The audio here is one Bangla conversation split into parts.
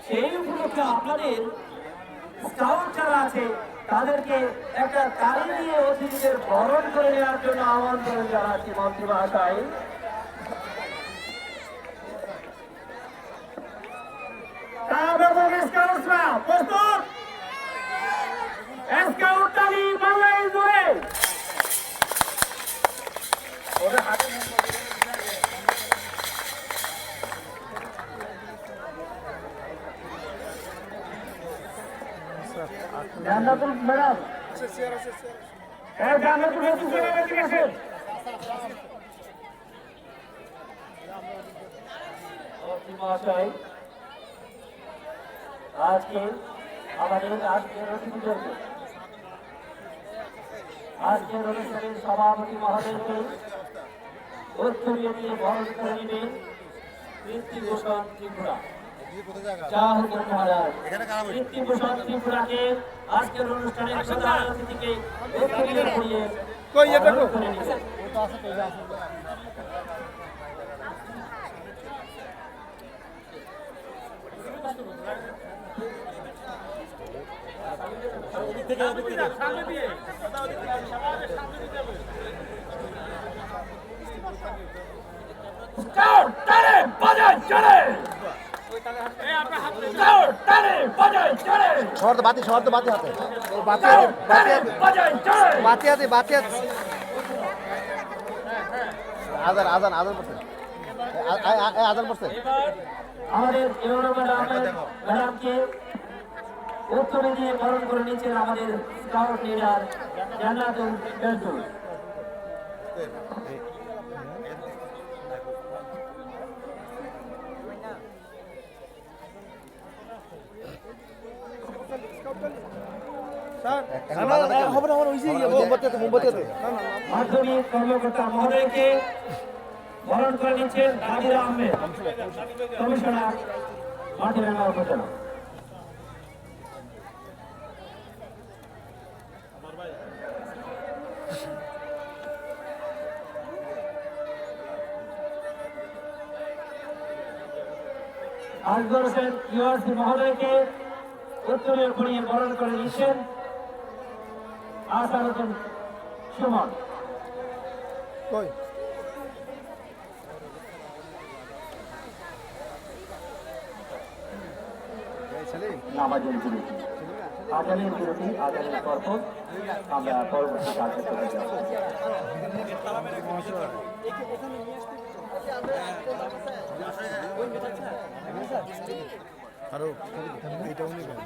সেই উপলক্ষে আপনাদের স্কাউট যারা আছে তাদেরকে একটা তালি দিয়ে অতিথিদের বরণ করে নেওয়ার জন্য আমন্ত্রণ জানাচ্ছি মন্ত্রী মহাশয়। প্রস্তুত, স্কাউট তালি বাংলাদেশ জুড়ে। জান্নাতুল ম্যাডাম, জান্নাতুল মহাশয়, আজকে আমাদের আজকের অতিথিদেরকে আজকের অনুষ্ঠানের সভাপতি মহোদয়কে উত্তরীয় দিয়ে বরণ করে নেবেন কৃত্তিভূষণ ত্রিপুরা। কৃত্তিভূষণ ত্রিপুরাকে আজকের অনুষ্ঠানের প্রধান অতিথিকে উত্তরীয় দিয়ে বরণ করে নেবেন। বাতি হাতে আজান আজান আজান করছে আজান করছে। আমাদের ম্যাডামকে উত্তরে দিয়ে বরণ করে নিচ্ছেন আমাদের স্কাউট লিডার জান্নাতুল বেলটুল। মাধ্যমিক কর্মকর্তা মহোদয়কে বরণ করে নিচ্ছেন নাদিরা আহমেদ, কমিশনার মাটিরাঙ্গা উপজেলা। আজগর হোসেন ইউআরসি মহোদয়কে উত্তরীয় পরিয়ে বরণ করে নিচ্ছেন আসার হোসেন সুমন। নামাজের বিরতি, আজানের বিরতি, আজানের পরপর আমরা পরবর্তী কার্যক্রমে যাব। আরো এইটাও নেবেন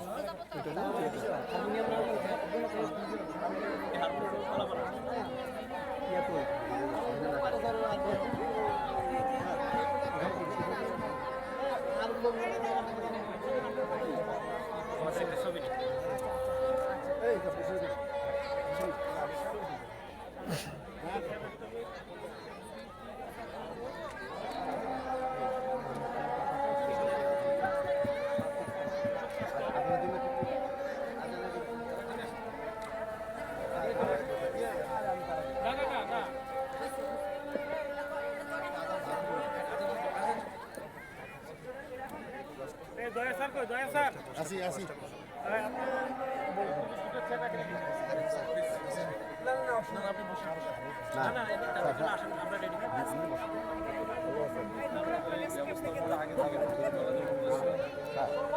আসি আসি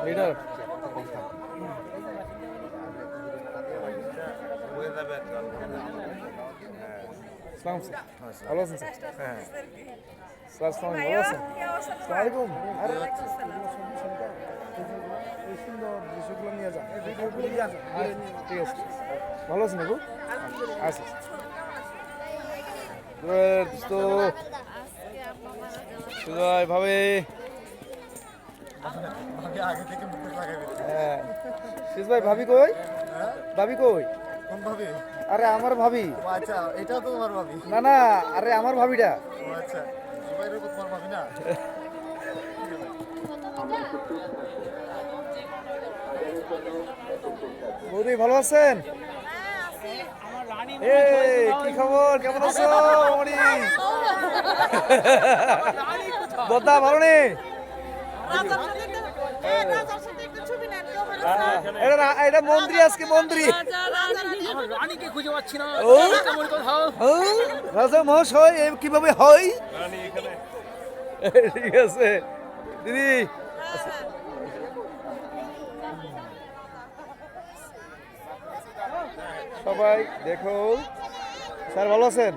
লিডার ভালো আছেন স্যার? হ্যাঁ স্যার ভালো আছেন? আসসালামাইকুম। এই সুন্দর দৃশ্যগুলো নিয়ে যান, ঠিক আছে। ভালো আছেন আপু? আচ্ছা সুজয় ভাবে ভাই ভাবি কই? ভাবি কই? কোন ভাবি? আরে আমার ভাবি। আচ্ছা, এটা তো তোমার ভাবি। না না, আরে আমার ভাবিটা। আচ্ছা, জুবাইরের তো তোমার ভাবি না। বৌদি ভালো আছেন? এই কি খবর, কেমন আছো মনি? বদ্দা ভালো নেই? এটা মন্ত্রী আজকে মন্ত্রী রানীকে খুঁজে পাচ্ছি না ও রাজা মহাশয় এ কিভাবে হয় ঠিক আছে দিদি সবাই দেখো স্যার ভালো আছেন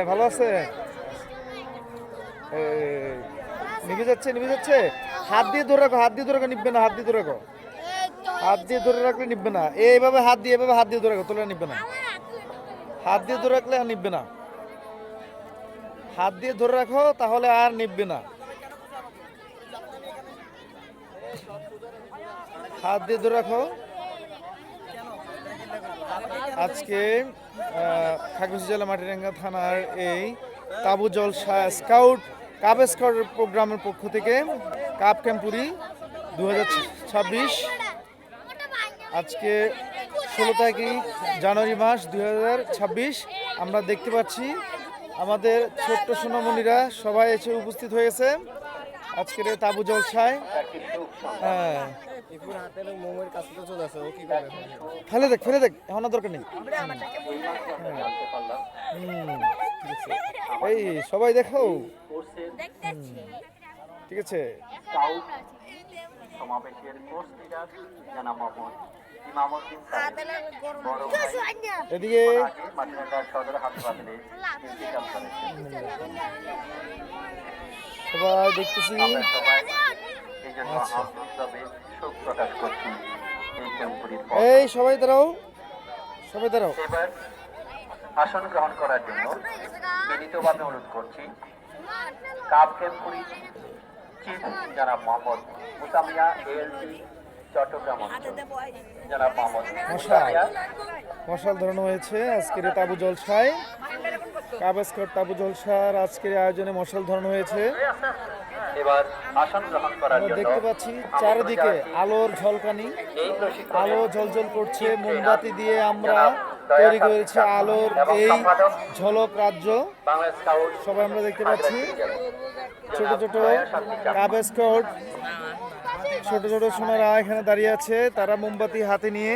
ভালো আছে নিভে যাচ্ছে হাত দিয়ে ধরে রাখো নিববে না হাত দিয়ে ধরে রাখো রাখলে নিববে না এইভাবে হাত দিয়ে ধরে রাখো তোলে নিববে না হাত দিয়ে ধরে রাখলে আর নিববে না হাত দিয়ে ধরে রাখো তাহলে আর নিববে না হাত দিয়ে ধরে রাখো আজকে খাগড়াছড়ি জেলা মাটিরাঙ্গা থানার এই তাবু জলসা স্কাউট কাপ স্কাউট প্রোগ্রামের পক্ষ থেকে কাপ ক্যাম্পুরি 2026 আজকে 16 তারিখ জানুয়ারি মাস 2026 আমরা দেখতে পাচ্ছি আমাদের ছোট্ট সোনামণিরা সবাই এসে উপস্থিত হয়েছে আজকের এই তাবু জলসায় হ্যাঁ ফেলে দেখ এখন আর দরকার নেই এই সবাই দেখো ঠিক আছে সমাবেশের কোর্স লিডার জানা মোহাম্মদ ইমামউদ্দিন বড় এদিকে মাটিরাঙ্গা সদর হাসপাতালে ইন্তেকাল করেছেন সবাই দেখতেছি আমরা সবাই এই জন্য আন্তরিকভাবে শোক প্রকাশ করছি এই ক্যাম্পুরির এই সবাই দাঁড়াও এবার আসন গ্রহণ করার জন্য বিনীতভাবে অনুরোধ করছি কাপ ক্যাম্পুরি চিফ জনাব মোহাম্মদ মুসামিয়া এএলটি চট্টগ্রাম জনাব মোহাম্মদ মুসামিয়া মশাল ধরানো হয়েছে আজকের এই তাবু জলসায় কাবাসকর তাবু জলসার আজকের আয়োজনে মশাল ধরানো হয়েছে এবার আসন গ্রহণ করার আমরা জন্য দেখতে পাচ্ছি চারিদিকে আলোর ঝলকানি এই প্রশিক্ষণে আলো ঝলঝল করছে মোমবাতি দিয়ে আমরা তৈরি করেছি আলোর এই ঝলক রাজ্য বাংলা স্কাউট সবাই আমরা দেখতে পাচ্ছি ছোট ছোট কাব স্কাউট ছোট ছোট সোনারা এখানে দাঁড়িয়ে আছে তারা মোমবাতি হাতে নিয়ে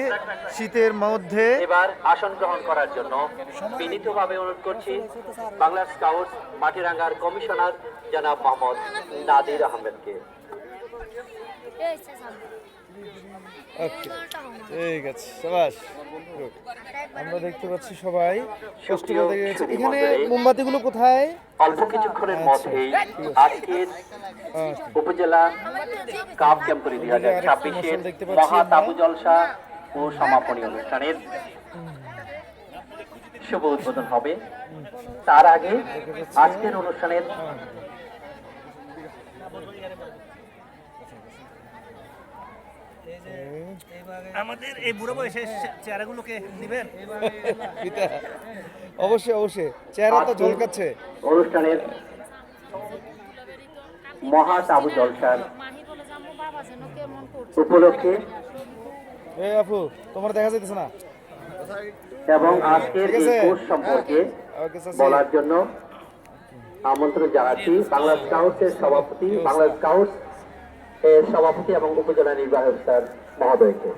শীতের মধ্যে এবার আসন গ্রহণ করার জন্য বিনীতভাবে অনুরোধ করছি বাংলা স্কাউট মাটিরাঙ্গার কমিশনার জনাব মোহাম্মদ নাদির আহমেদকে ওকে ঠিক আছে সাবাস Good. আমরা দেখতে পাচ্ছি সবাই কষ্ট করে দাঁড়িয়ে আছে। এখানে মোমবাতিগুলো কোথায় অল্প কিছুক্ষণের মধ্যেই আজকের উপজেলা কাপ ক্যাম্পুরি 2026 মহা তাবু জলসা ও সমাপনী অনুষ্ঠানের শুভ উদ্বোধন হবে তার আগে আজকের অনুষ্ঠানের আমাদের এই বুড়ো বয়সের চেহারাগুলোকে দিবেন অবশ্যই চেহারা তো ঝলকাচ্ছে অনুষ্ঠানের মহা তাবু জলসার উপলক্ষে এই আপু তোমার দেখা যাইতেছে না এবং আজকের এই কোর্স সম্পর্কে ওকে বলার জন্য আমন্ত্রণ জানাচ্ছি বাংলা স্কাউটসের সভাপতি বাংলা স্কাউটস এর সভাপতি এবং উপজেলা নির্বাহী অফিসার মহোদয়কে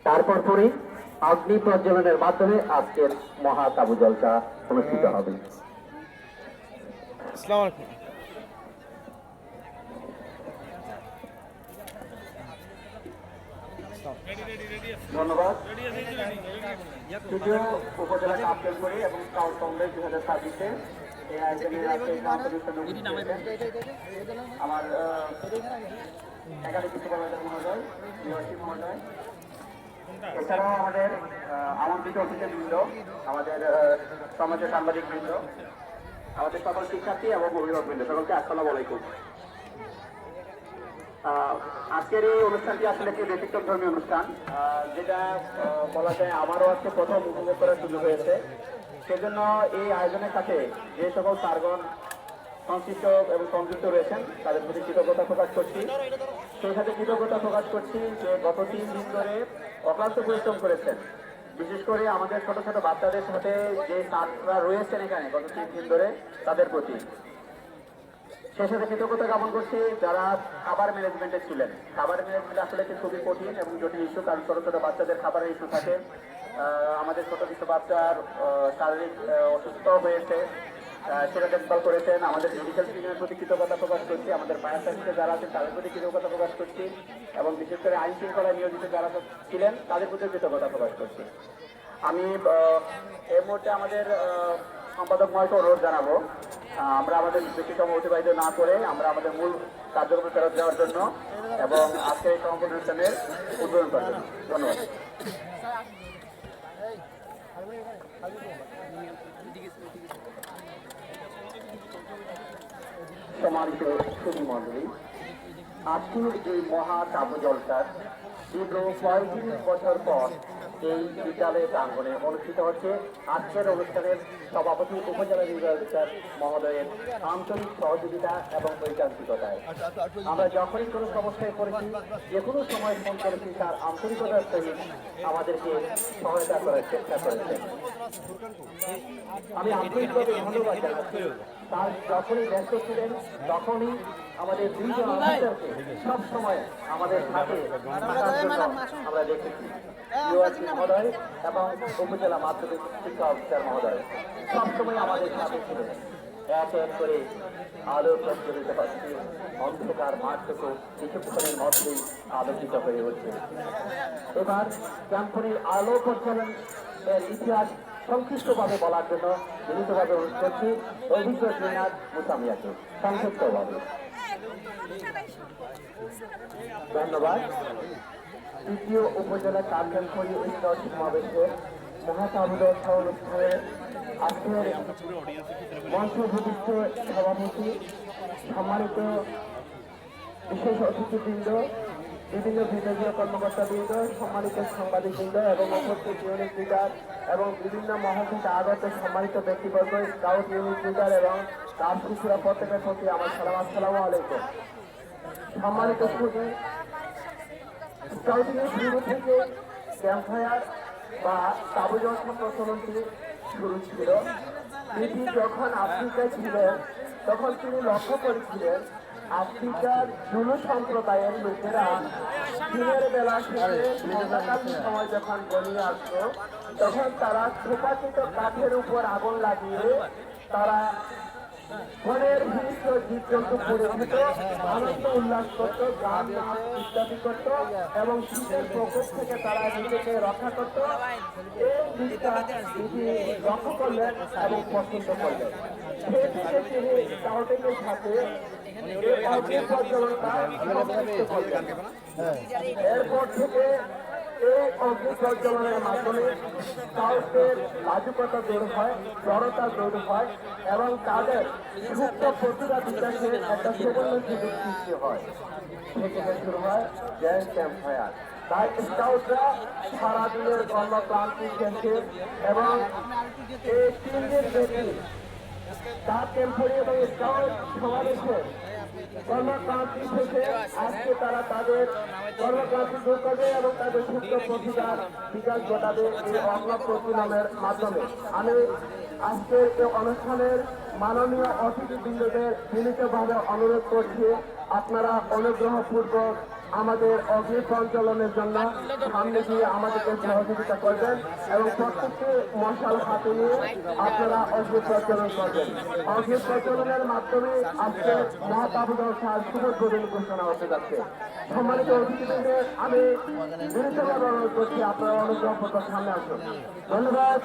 তারপর পরে অগ্নি প্রজ্বলনের মাধ্যমে আজকের মহা তাবু জলসা অনুষ্ঠিত হবে আসসালামু আলাইকুম ধন্যবাদ তৃতীয় উপজেলা কাপ ক্যাম্পুরি এবং স্কাউট কংগ্রেস 2026 এই আয়োজনের আজকে আমার একাধিক সুপারভাইজার মহোদয় ডিওসি মহোদয় এছাড়াও আমাদের আমন্ত্রিত অতিথিবৃন্দ আমাদের সমাজের সাংবাদিক বৃন্দ আমাদের সকল শিক্ষার্থী এবং অভিভাবক বৃন্দ সকলকে আসসালামু আলাইকুম আজকের এই অনুষ্ঠানটি আসলে একটি ব্যতিক্রম ধর্মীয় অনুষ্ঠান যেটা বলা যায় আমারও আজকে প্রথম উপভোগ করার সুযোগ হয়েছে সেজন্য এই আয়োজনের সাথে যে সকল স্যারগণ সংশ্লিষ্ট এবং সংযুক্ত রয়েছেন তাদের প্রতি কৃতজ্ঞতা প্রকাশ করছি সেই সাথে কৃতজ্ঞতা প্রকাশ করছি যে গত 3 দিন ধরে অক্লান্ত পরিশ্রম করেছেন বিশেষ করে আমাদের ছোট ছোট বাচ্চাদের সাথে যে ছাত্ররা রয়েছেন এখানে গত 3 দিন ধরে তাদের প্রতি সেই সাথে কৃতজ্ঞতা জ্ঞাপন করছি যারা খাবার ম্যানেজমেন্টে ছিলেন। খাবার ম্যানেজমেন্ট আসলে কি খুবই কঠিন এবং জটিল ইস্যু, কারণ ছোট ছোট বাচ্চাদের খাবারের ইস্যু থাকে। আমাদের ছোট কিছু বাচ্চার শারীরিক অসুস্থ হয়েছে, সেটা দেখভাল করেছেন। আমাদের মেডিকেল টিমের প্রতি কৃতজ্ঞতা প্রকাশ করছি, আমাদের ফায়ার সার্ভিসে যারা আছেন তাদের প্রতি কৃতজ্ঞতা প্রকাশ করছি, এবং বিশেষ করে আইন শৃঙ্খলায় নিয়োজিত যারা ছিলেন তাদের প্রতি কৃতজ্ঞতা প্রকাশ করছি। আমি এই মুহূর্তে আমাদের সম্পাদক মহোদয়কে অনুরোধ জানাবো আমরা আমাদের বেশি সময় অতিবাহিত না করে আমরা আমাদের মূল কার্যক্রমে ফেরত যাওয়ার জন্য এবং আজকে এই সমাপন অনুষ্ঠানের উদ্বোধন করার জন্য। ধন্যবাদ। সম্মানিত সুধী মণ্ডলী, আজকের এই মহা কাব্য জলসার দীর্ঘ ৩৫ বছর পর এই বিদ্যালয় প্রাঙ্গণে অনুষ্ঠিত হচ্ছে। আজকের অনুষ্ঠানের সভাপতি উপজেলা নির্বাহী অফিসার মহোদয়ের আন্তরিক সহযোগিতা এবং ঐকান্তিকতায় আমরা যখনই কোনো সমস্যায় পড়েছি, যে কোনো সময় ফোন করেছি, তার আন্তরিকতার সহিত আমাদেরকে সহায়তা করার চেষ্টা করেছেন। আমি আন্তরিকভাবে ধন্যবাদ জানাচ্ছি। তার যখনই ব্যস্ত ছিলেন তখনই আমাদের দুইজন অফিসারকে সবসময় আমাদের সাথে থাকার জন্য আমরা দেখেছি। ইউআরসি মহোদয় এবং উপজেলা মাধ্যমিক শিক্ষা অফিসার মহোদয় সবসময় আমাদের সাথে ছিলেন। এক এক করে আলো প্রজ্বলিত হচ্ছে, অন্ধকার মাঠটুকু কিছুক্ষণের মধ্যেই আলোকিত হয়ে উঠছে। এবার ক্যাম্পনের আলো প্রজ্বলন এর ইতিহাস সংশ্লিষ্টভাবে বলার জন্য বিনীতভাবে অনুরোধ করছি অভিজ্ঞ ট্রেনার মুসামিয়াকে সংক্ষিপ্তভাবে। ধন্যবাদ। তৃতীয় উপজেলা কার্যকরী স্তর সমাবেশের মহাসামুদ্রিক অনুষ্ঠানে আজকের মঞ্চভূমিষ্ঠ সভাপতি, সম্মানিত বিশেষ অতিথিবৃন্দ, বিভিন্ন বিভাগীয় কর্মকর্তাবৃন্দ, সম্মানিত সাংবাদিকবৃন্দ এবং উপস্থিত ইউনিট লিডার এবং বিভিন্ন মহল থেকে আগত সম্মানিত ব্যক্তিবর্গ, স্কাউট ইউনিট লিডার এবং তার শিশুরা প্রত্যেকের প্রতি আমার সালাম, আসসালামু আলাইকুম। সম্মানিত সুধী, স্কাউটিংয়ের শুরু থেকে ক্যাম্প ফায়ার বা তাঁবু জলসা প্রচলনটি শুরু ছিল। তিনি যখন আফ্রিকায় ছিলেন তখন তিনি লক্ষ্য করেছিলেন আফ্রিকার জুলু সম্প্রদায়ের লোকেরা দিনের বেলা থেকে সন্ধ্যাকালীন সময় যখন গড়িয়ে আসতো তখন তারা ছোপাচিত কাঠের উপর আগুন লাগিয়ে তারা বনের হিংস্র জীবজন্তু পড়ে দিত, আনন্দ উল্লাস করতো, গান নাচ ইত্যাদি করত এবং শীতের প্রকোপ থেকে তারা নিজেকে রক্ষা করত। এই দিকটা তিনি লক্ষ্য করলেন এবং পছন্দ করলেন। সে থেকে তিনি স্কাউটিংয়ের সাথে এরপর থেকে এই অগ্নি প্রজ্বলনের মাধ্যমে স্কাউটদের লাজুকতা দূর হয়, জড়তা দূর হয় এবং তাদের সুপ্ত প্রতিভা বিকাশের একটা সুবর্ণ সুযোগ সৃষ্টি হয়। সেখানে শুরু হয় গ্র্যান্ড ক্যাম্প ফায়ার। তাই স্কাউটরা সারাদিনের কর্মক্লান্তি শেষে এবং এই 3 দিন ব্যাপী তার ক্যাম্পরি এবং স্কাউট সমাবেশের কর্মক্লান্তি শেষে আজকে তারা তাদের কর্মক্লান্তি দূর করবে এবং তাদের সুপ্ত প্রতিভার বিকাশ ঘটাবে এই অঙ্গ প্রতিনামের মাধ্যমে। আমি আজকের এই অনুষ্ঠানের মাননীয় অতিথিবৃন্দদের বিনীতভাবে অনুরোধ করছি আপনারা অনুগ্রহপূর্বক আমাদের অগ্নি সঞ্চালনের জন্য সামনে দিয়ে আমাদেরকে সহযোগিতা করবেন এবং প্রত্যেকটি মশাল হাতে নিয়ে আপনারা অগ্নি প্রজ্বলন করবেন। অগ্নি প্রজ্বলনের মাধ্যমে আজকে মহাতাবু জলসার শুভ উদ্বোধন ঘোষণা হতে যাচ্ছে। সম্মানিত অতিথিবৃন্দের আমি বিনীতভাবে অনুরোধ করছি আপনারা অনুগ্রহপূর্বক সামনে আসুন। ধন্যবাদ,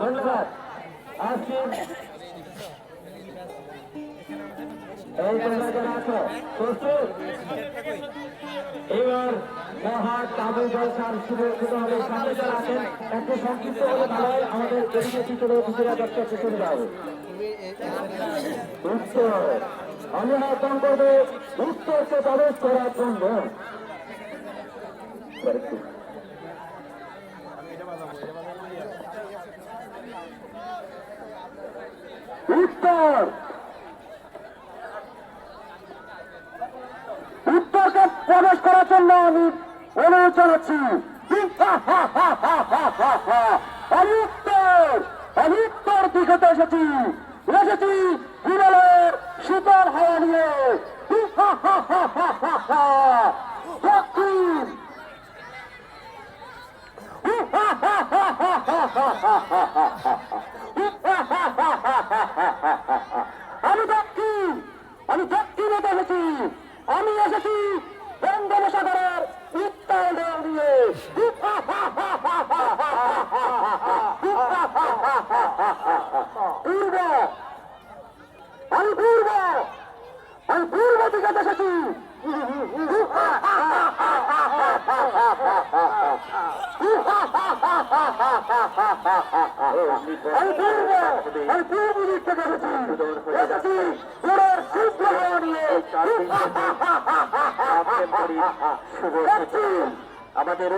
ধন্যবাদ। আজকে এই তোমরা যারা আছো প্রস্তুত? এবার মহা তাবু জলসার শুরু হবে। সামনে যারা আছেন একটু সংক্ষিপ্ত হলে ভালো হয়, আমাদের এদিকে পিছনে অফিসেরা দশটাকে চলে যাওয়া হবে। উত্তর আমি আহ্বান করবো উত্তরকে প্রবেশ করার জন্য। উত্তর উত্তরকে প্রবেশ করার জন্য আমি অনুরোধ জানাচ্ছি। আমি উত্তর দিকে এসেছি হিমালয়ের শীতল হাওয়া নিয়ে। দক্ষিণ আমি দক্ষিণ আমি দক্ষিণে এসেছি আমি এসেছি বঙ্গোপসাগরের উত্তর ঢেউ দিয়ে পূর্ব আমি পূর্ব আমি পূর্ব দিকে এসেছি আমি পূর্ব দিক থেকে এসেছি পুরোর সূত্র নিয়ে আমাদের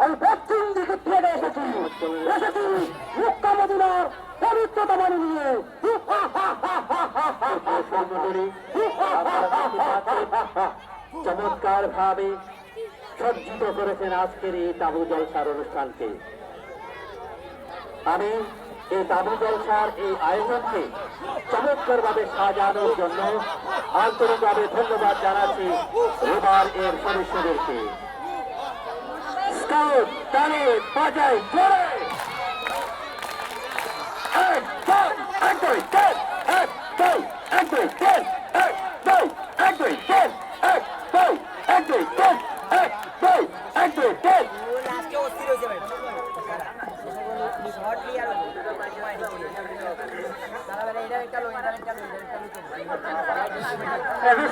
আমি পশ্চিম দিকে ফিরে এসেছি মুক্তা মদিনার পবিত্রতা মানে নিয়ে চমৎকার ভাবে সজ্জিত করেছেন আজকের এই তাবু জলসার অনুষ্ঠানকে। আমি এই তাবু জলসার এই আয়োজনকে চমৎকার ভাবে সাজানোর জন্য আন্তরিকভাবে ধন্যবাদ জানাচ্ছি এবার এর সদস্যদেরকে। স্কাউট তালে বাজাই জোরে এক দুই তিন এক দুই এক দুই তিন এক দুই এক দুই তিন এক দুই এক দুই তিন এক দুই এক দুই তিন আজকে অস্থির হয়েছে ভাই শর্ট ক্লিয়ার হবে তারা এটা একটা লো এটা একটা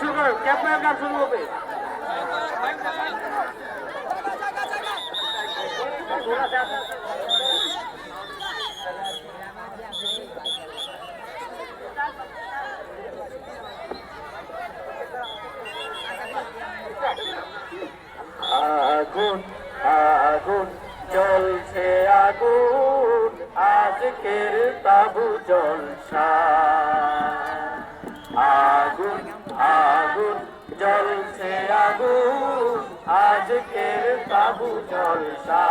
লো ক্যাপ্টেন গান শুরু হবে। আগুন আগুন জ্বলছে আগুন আজকের তাবু জলসা আগুন আগুন জ্বলছে আগুন আজকের তাবু জলসা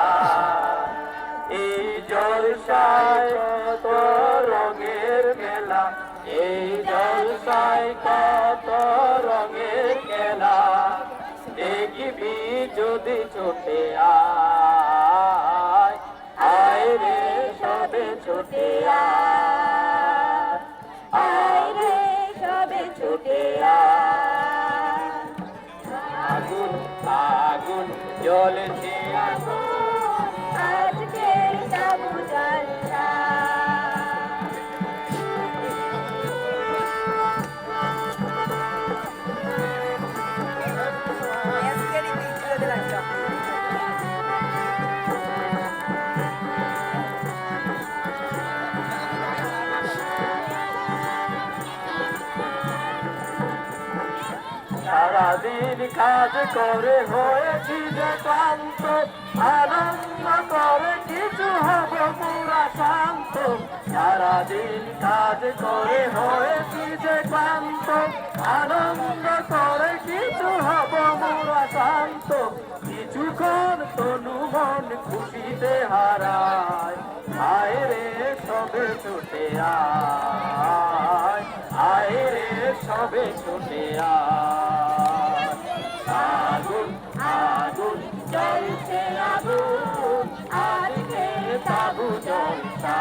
এই জলসায় কত রঙের মেলা এই জলসায় কত রঙের খেলা দেখবি যদি ছুটে আয় আয় রে সবে ছুটে আয় রে সবে ছুটে আগুন আগুন জ্বলছে আগুন আজকের তাবু জলসা সারাদিন কাজ করে হয়েছি যে ক্লান্ত আনন্দ করে কিছু হব পুরা শান্ত সারাদিন কাজ করে হয়েছি যে ক্লান্ত আনন্দ করে কিছু হব পুরা শান্ত কিছুক্ষণ তনু মন খুশিতে হারায় আয় রে সবে ছুটে আয় আয় রে সবে ছুটে আয় আগুন আগুন জ্বলছে আগুন আজকে তাবু জলসা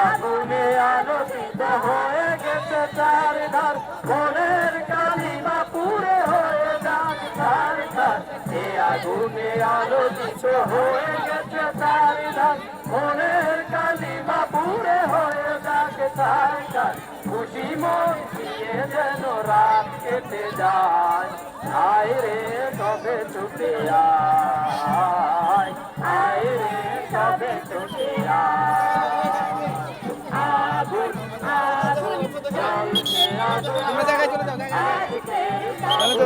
আগুনে আলোকিত হয়ে গেছে চারধার মনের কালিমা পুরে হয়ে যাক চারধার এ আগুনে আলোকিত হয়ে গেছে চারধার মনের কালিমা পুরে হয়ে যাক চারধার খুশি মন দিয়ে যেন রাত কেটে যায় আয় রে সবে ছুটে আয় আয় রে সবে ছুটে আয় তোমরা জায়গায় চলে যাও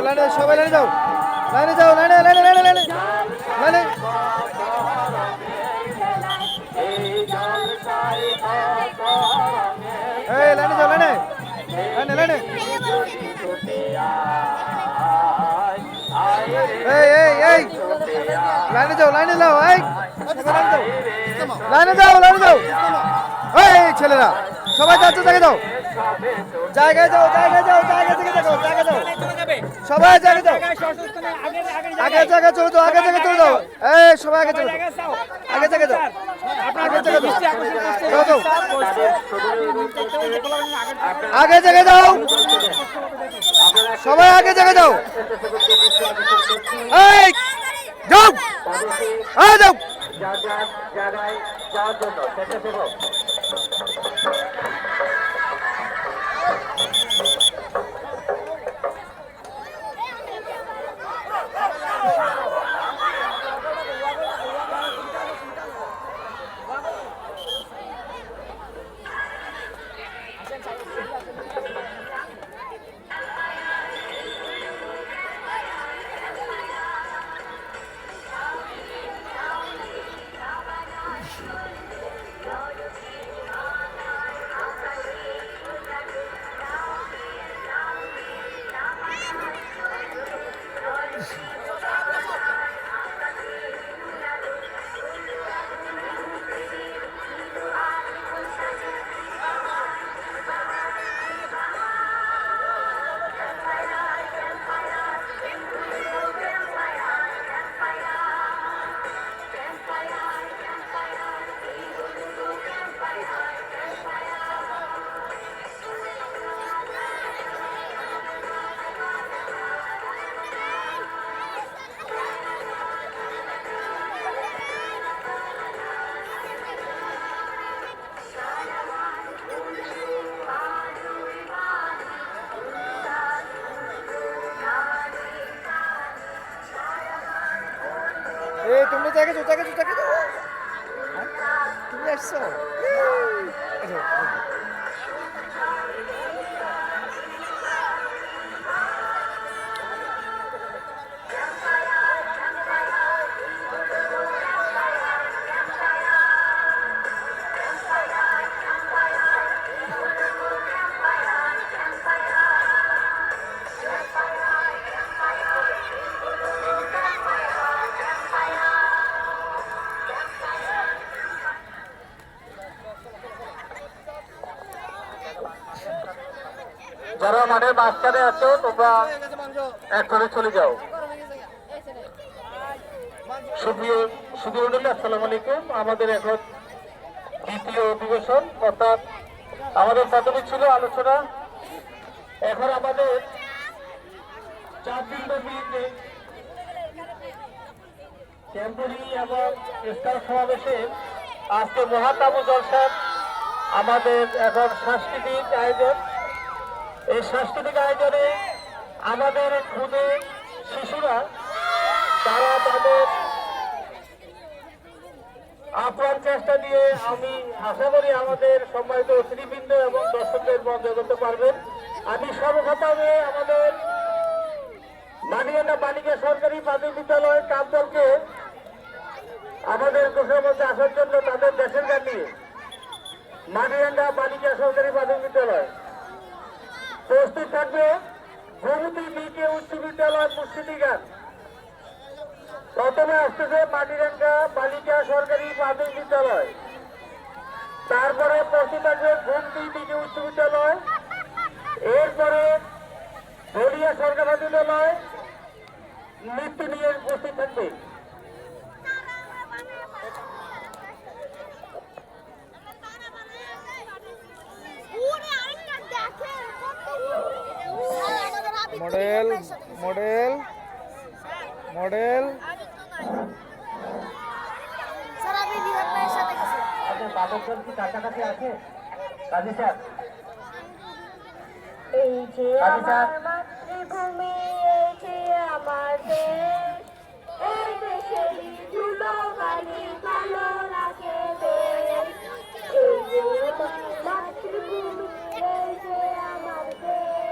লাইনে যাও সবাই লাইনে যাও লাইনে লাইনে এই লাইনে যাও লাইনে এই লাইনে যাও এই লাইনে যাও এই ছেলেরা সবাই যাচ্ছে জায়গায় যাও সবাই জায়গায় যাও আগে জায়গায় চলে যাও এই সবাই আগে চলে যাও আগে জায়গায় যাও আগে জায়গায় যাও সবাই আগে জায়গায় যাও এই যাও যাও জায়গায় যাওয়ার জন্য স্বেচ্ছাসেবক এই তোমরা জায়গায় যাও তুমি আসছো যারা মাঠের মাঝখানে আছো তোমরা এক করে চলে যাও। সুপ্রিয় মন্ডলী, আসসালামু আলাইকুম। আমাদের এখন দ্বিতীয় অধিবেশন, অর্থাৎ আমাদের প্রাথমিক ছিল আলোচনা, এখন আমাদের 4 দিনব্যাপী ক্যাম্পরি এবং ইফতার সমাবেশে আজকে মহাতাবু জলসার আমাদের এখন সাংস্কৃতিক আয়োজন। এই সাংস্কৃতিক আয়োজনে আমাদের খুদে শিশুরা তারা তাদের আপ্রাণ চেষ্টা দিয়ে আমি আশা করি আমাদের সম্মানিত অতিথিবৃন্দ এবং দর্শকদের মধ্যে করতে পারবেন। আমি সর্বপ্রথমে আমাদের মানিয়ানা বালিকা সরকারি প্রাথমিক বিদ্যালয় কামদলকে আমাদের ঘোষণার মধ্যে আসার জন্য তাদের দেশের গান নিয়ে মানিয়ানা বালিকা সরকারি প্রাথমিক বিদ্যালয় প্রস্তুত থাকবে। ভূমতি বিকে উচ্চ বিদ্যালয় প্রস্তুতি গান প্রথমে আসতেছে মাটিরাঙ্গা বালিকা সরকারি প্রাথমিক বিদ্যালয়, তারপরে প্রস্তুত থাকবে ভূমতি বিকে উচ্চ বিদ্যালয়, এরপরে বলিয়া সরকারি বিদ্যালয় নৃত্য নিয়ে উপস্থিত থাকবে। মডেল মডেল মডেল স্যার আমি রিহাব ভাইয়ের সাথে গেছি। আচ্ছা, বাদকজন কি কাছাকাছি আছে? কাজী স্যার, এই যে কাজী স্যার, আমার মাতৃভূমি, এই যে আমার দেশ, এই দেশেরই ধুলোবালি ভালো লাগে বেশ। এই যে আমার মাতৃভূমি, এই যে আমার দেশ,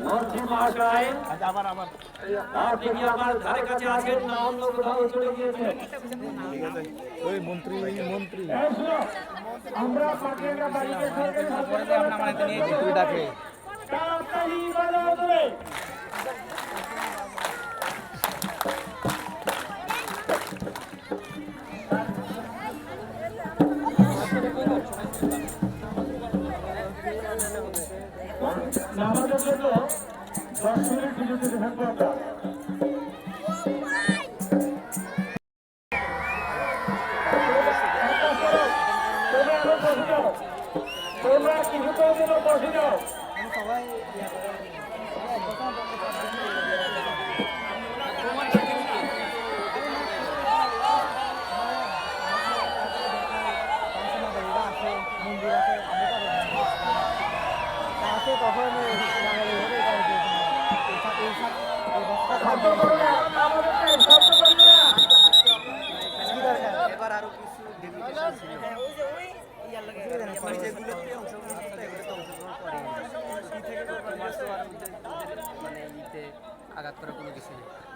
মন্ত্রী মহাশয় আপনি কি আমার ধারে কাছে আছেন না অন্য কোথাও চলে গিয়েছেন? ওই মন্ত্রী মন্ত্রী আমরা পাটনা বাড়িতে সরকারি তুই ডাকে তাড়াতাড়ি বাজাও ধরে নামাজের জন্য 10 মিনিট বিরতিতে থাকবো আমরা। তোমরা কিছুক্ষণ জন্য বসে যাও।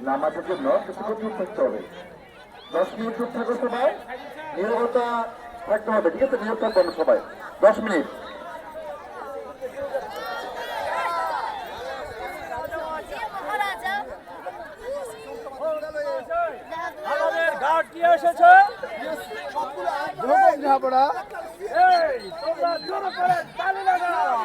নামাজের জন্য কিছুক্ষণ চুপ থাকতে হবে। 10 মিনিট চুপ থাকো সবাই, নীরবতা থাকতে হবে, ঠিক আছে? নীরব থাকবে না সবাই 10 মিনিট। আমাদের ঘাট কি এসেছে? ঝাপড়া এই তোমরা জোরে করে তালি লাগাও।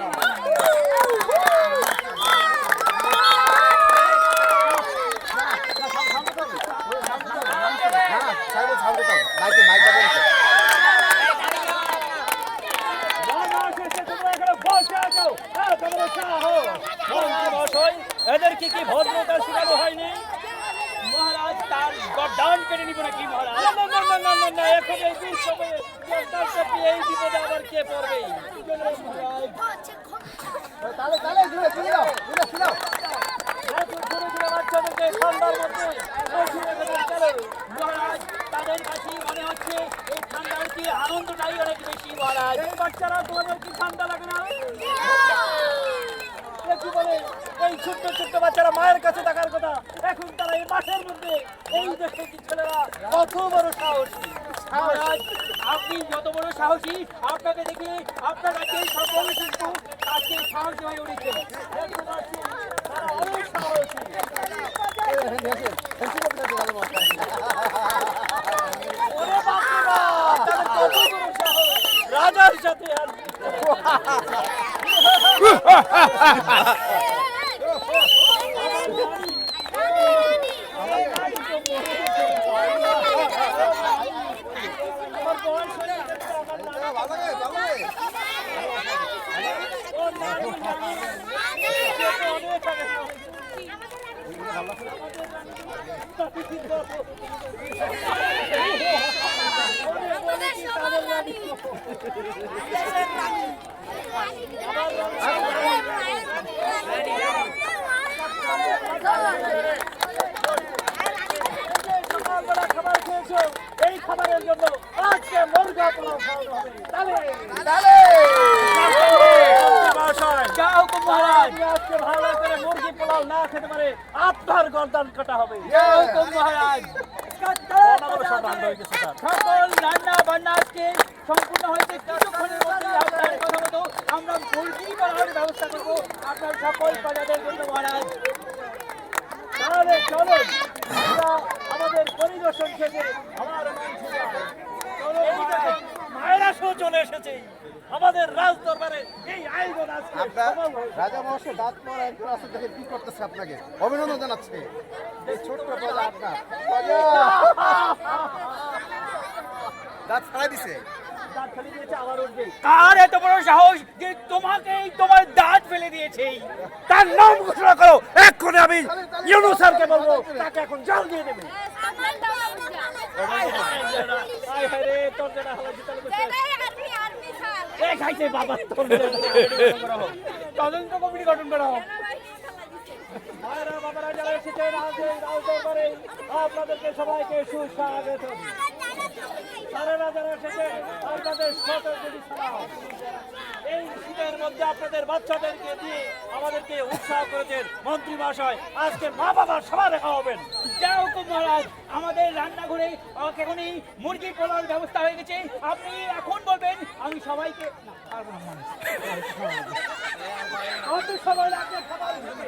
এদেরকে কি ভদ্রতা শেখানো হয়নি? মহারাজ তার গর্দান কেটে নিব নাকি মহারাজ? না না না না না না, এখন এই বিশ্বকে গর্দান কেটে এই বিপদে আবার কে পড়বে? বাচ্চাদেরকে ঠান্ডার মধ্যে মহারাজ, তাদের কাছে মনে হচ্ছে এই ঠান্ডার কি আনন্দটাই অনেক বেশি মহারাজ। এই বাচ্চারা তোমাদের কি ঠান্ডা লাগে না? কি বলে এই ছোট্ট ছোট্ট বাচ্চারা মায়ের কাছে থাকার কথা, এখন তারা এই মাঠের মধ্যে এই দেখে কি ছেলেরা কত বড় সাহসী। মহারাজ, আপনি যত বড় সাহসী, আপনাকে দেখে আপনার কাছে সকল কিন্তু আজকে সাহসী হয়ে উঠেছে। তারা অনেক সাহসী। ওরে বাপরে বাপ, তাদের কত বড় সাহস! রাজার সাথে আর আমাদের সকালবেলা খাবার খেয়েছো, এই খাবারের জন্য আজকে মুরগা পোলাও খাওয়ানো হবে। আজকে ভালো করে মুরগি পোলাও না খেতে পারে আপনার গর্দান কাটা হবে। সকল রান্না বান্না আজকে সম্পূর্ণ হয়েছে কিছুক্ষণের মধ্যে। আপনার কথা মতো আমরা মুরগি পোলাওয়ের ব্যবস্থা করবো আপনার সকল প্রজাদের জন্য মহারাজ। তাহলে চলুন আমরা আমাদের পরিদর্শন শেষে আমার মায়েরা শো চলে এসেছে। আমাদের রাজ দরবারে এই আয়োজন আজকে সফল হয়েছে। রাজা মহাশয় দাঁত মারা একজন আছে দেখে কি করতেছে আপনাকে অভিনন্দন জানাচ্ছে এই ছোট্ট প্রজা আপনার দাঁত ছাড়াই দিছে দাঁত ফেলে দিয়েছে, আবার উঠবে। কার এত বড় সাহস যে তোমাকে তোমার দাঁত ফেলে দিয়েছে? তার নাম ঘোষণা করো এক্ষুনি। আমি ইউনূস স্যারকে বলবো তাকে এখন জাল দিয়ে দেবে। তোর যেটা হলো এই খাইছে বাবা, তোর তদন্ত কমিটি গঠন করা হোক। মায়েরা বাবারা যারা এসেছেন রাজ দরবারে আপনাদেরকে সবাইকে সুস্বাগত। স্যারেরা যারা এসেছেন আপনাদের শ্রদ্ধাঞ্জলি জানাও। এই শীতের মধ্যে আপনাদের বাচ্চাদেরকে দিয়ে আমাদেরকে উৎসাহ করেছেন মন্ত্রী মহাশয়। আজকে মা বাবার সভা দেখা হবেন। যাও মহারাজ, আমাদের রান্নাঘরে এখনই মুরগি পোলাওর ব্যবস্থা হয়ে গেছে। আপনি এখন বলবেন, আমি সবাইকে সবাই রাখবে খাবার হিসেবে।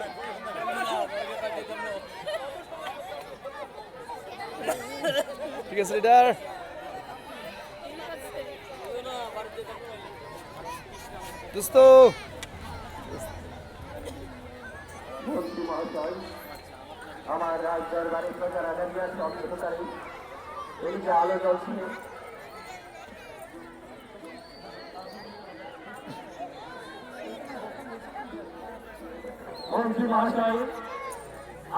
ঠিক আছে লিডার দোস্ত মন্ত্রী মহাশয়, আমার রাজ দরবারে প্রজারা দাঁড়িয়ে আছে অংশগ্রহণকারী। এই যে আলো জ্বলছে, মন্ত্রী মহাশয়,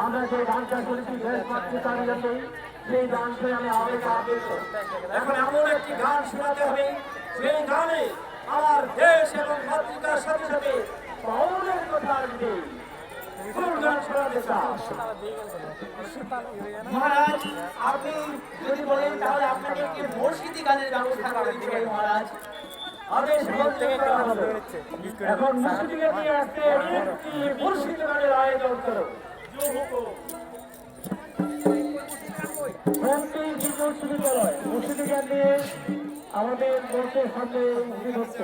আমরা যে গানটা করেছি দেশ মাতৃকার জন্য, সেই গানকে আমি আবেগ আবেগ এখন এমন একটি গান শোনাতে হবে, সেই গানে আমার দেশ এবং মাতৃকার সাথে সাথে পাওনের কথা আসবে। কোন গান শোনাতে চান? মহারাজ, আপনি যদি বলেন তাহলে আপনাকে একটি মসজিদি গানের ব্যবস্থা করে দিবেন মহারাজ। আদেশ বলতে হবে। এখন মুর্শিদিকে নিয়ে আসতে একটি মুর্শিদি গানের আয়োজন করো। মন্ত্রী বিশ্ববিদ্যালয় মুর্শিদি গান নিয়ে আমাদের মঞ্চের সামনে উপস্থিত হচ্ছে।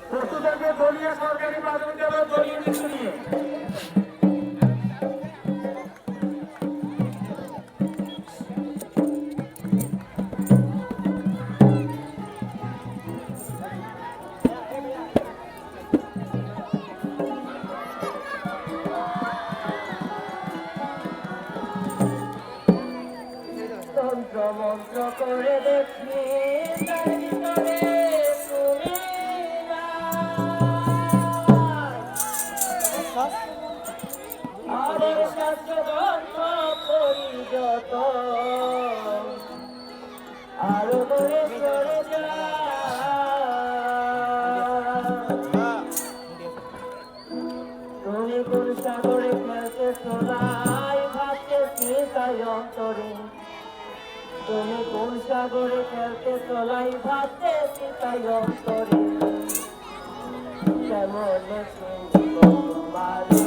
প্রস্তুত থাকবে দলীয় সরকারি প্রাথমিক বিদ্যালয় দলীয় নীতি নিয়ে। তন্ত্র মন্ত্র করে দেখি আরো দূরে সরে তুমি কোন সাগরে খেলতে সোনাই ভাবতেছি তাই অন্তরে। তুমি কোন সাগরে খেলতে চলাই ভাবতেছি তাই অন্তরে। কেমন তোমারে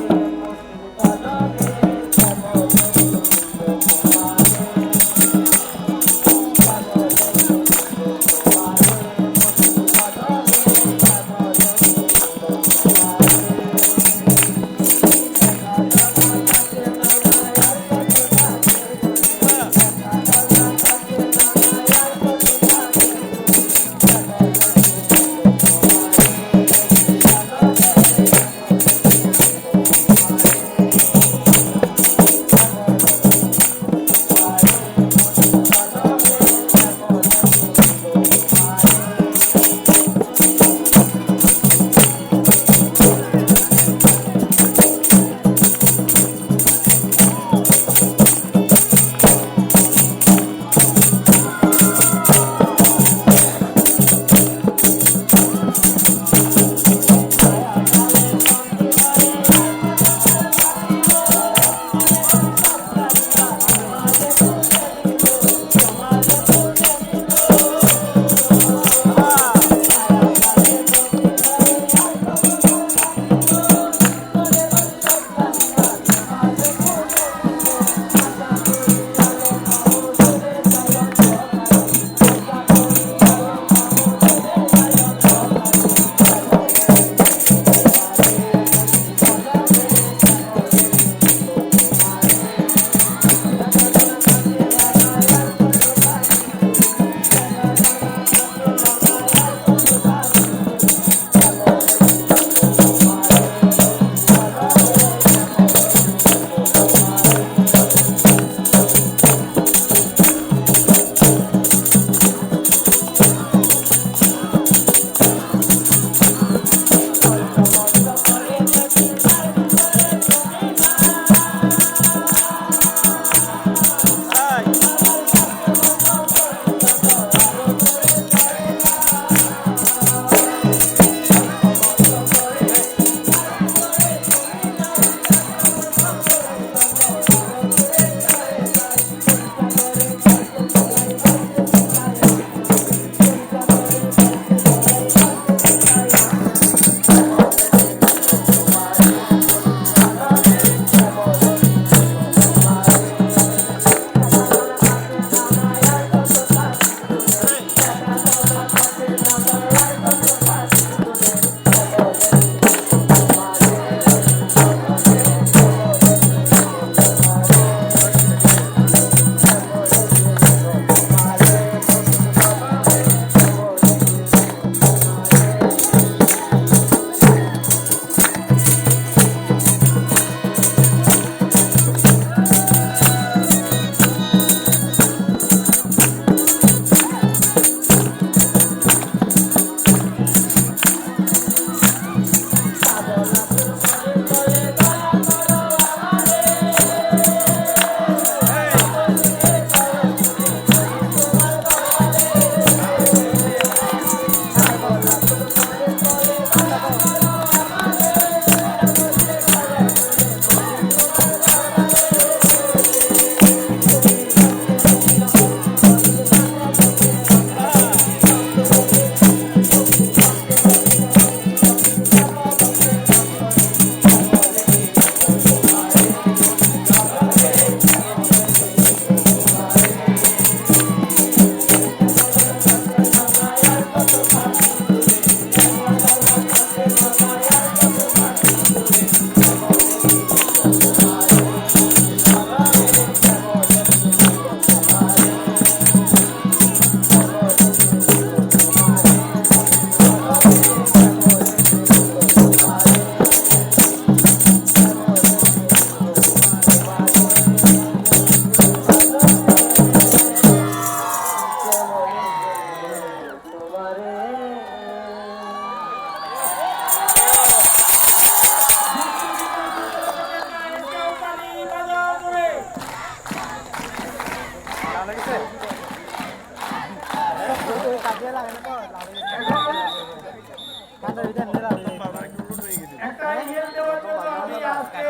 একটা ইয়ে দেওয়ার জন্য আমি আজকে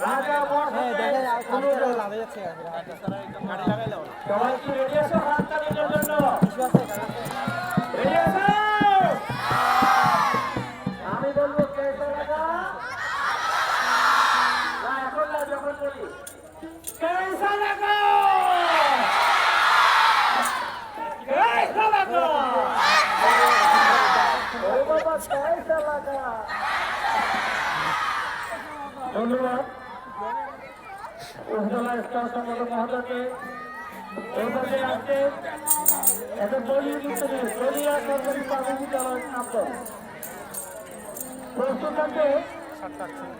রাজা সবাই কি রেডি আছো হাত তালির জন্য? রেডি আছো? আমি বলবো কেসে লাগা না, এখন না, যখন বলি কেসে লাগা, কেসে লাগা, ও বাবা কেসে লাগা। ধন্যবাদ উপজেলা স্তর সংগঠক মহোদয়কে। এই পর্যায়ে আসছে এখন দলীয় ভিত্তিতে দলীয় সরকারি প্রাথমিক বিদ্যালয় নামত প্রস্তুত থাকবে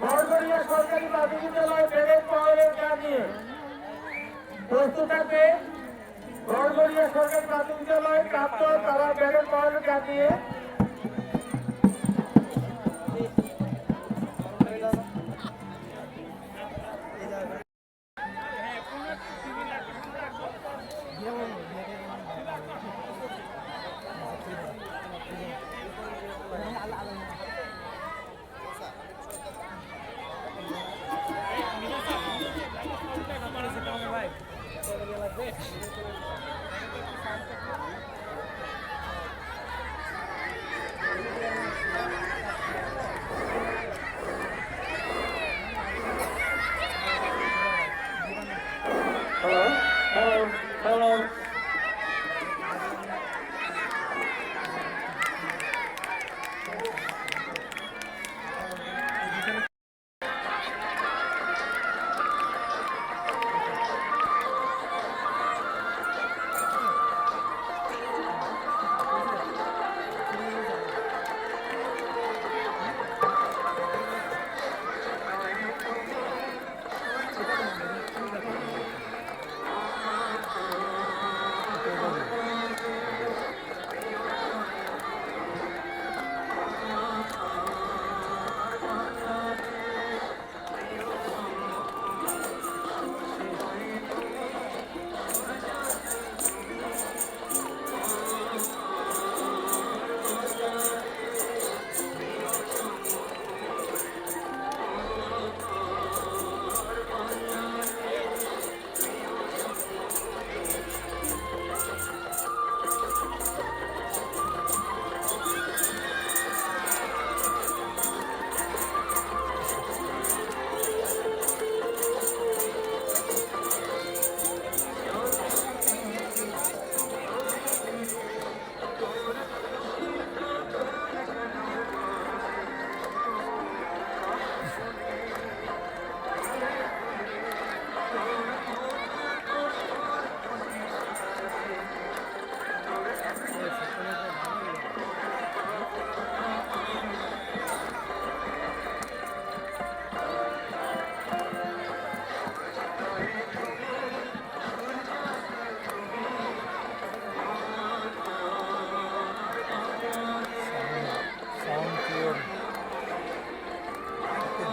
বড়গড়িয়া সরকারি প্রাথমিক বিদ্যালয় ব্যারেক পাওয়ারের কাজ নিয়ে। প্রস্তুত থাকবে বড়গড়িয়া সরকারি প্রাথমিক বিদ্যালয় প্রাপ্ত তারা ব্যারেক পাওয়ারের কাজ নিয়ে। Hello.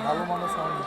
ভালো মানুষ সাউন্ড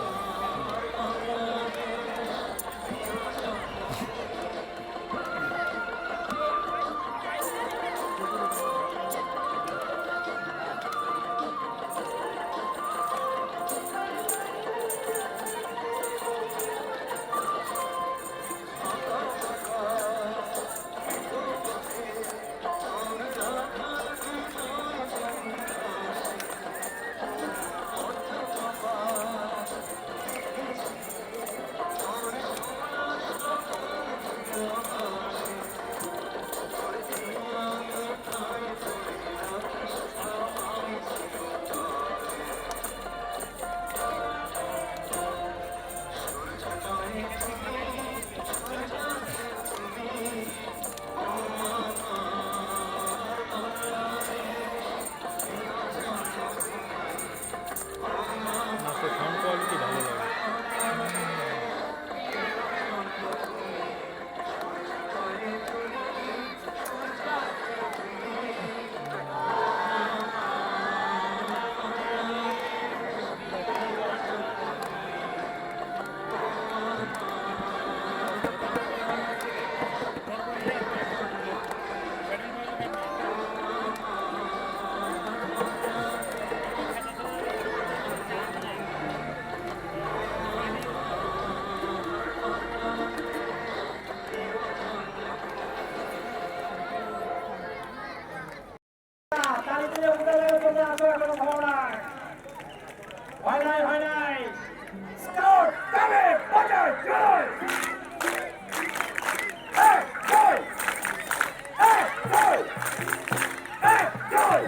সবাই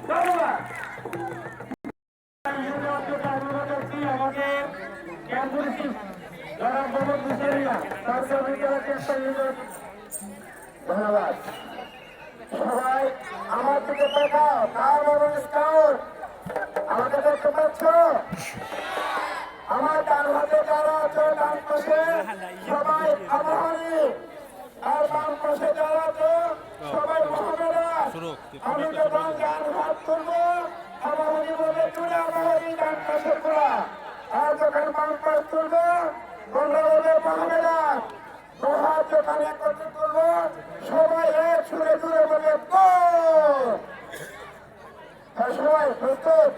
ধন্যবাদ। আমাদের ক্যাম্পুর যারা মোহাম্মদ মুসারিয়া সরকার বিদ্যালয় চেষ্টা ধন্যবাদ। সবাই আমার দিকে তাকাও, কার এবং স্কাউট আমাকে দেখতে পাচ্ছ? আমার ডান হাতে যারা আছে ডান পাশে সবাই আবহাওয়ারি, আর বাম পাশে যারা আছে সবাই মহামেরা। আমি যখন ডান হাত তুলবো আবহাওয়ারি বলে তুলে আবহাওয়ারি ডান পাশে তোলা, আর যখন বাম পাশ তুলবো তোমরা বলে মহামেরা। দু হাত যখন একত্রিত তুলবো সবাই এক সুরে সুরে বলে গোল। সবাই প্রস্তুত?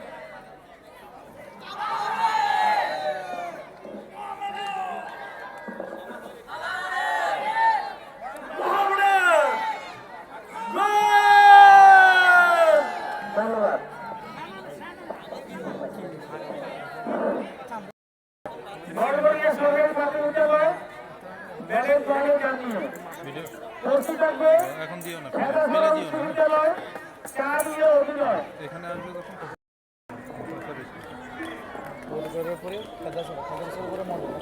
ধন্যবাদ। গড়গড়িয়া সরকারি প্রাথমিক বিদ্যালয় ব্যালেন্স বলে জানিয়ে প্রস্তুত থাকবে খেলাধুলা উচ্চ বিদ্যালয় চারীয় অভিনয়। পরিবারের উপরে খাদাসের উপরে মডেল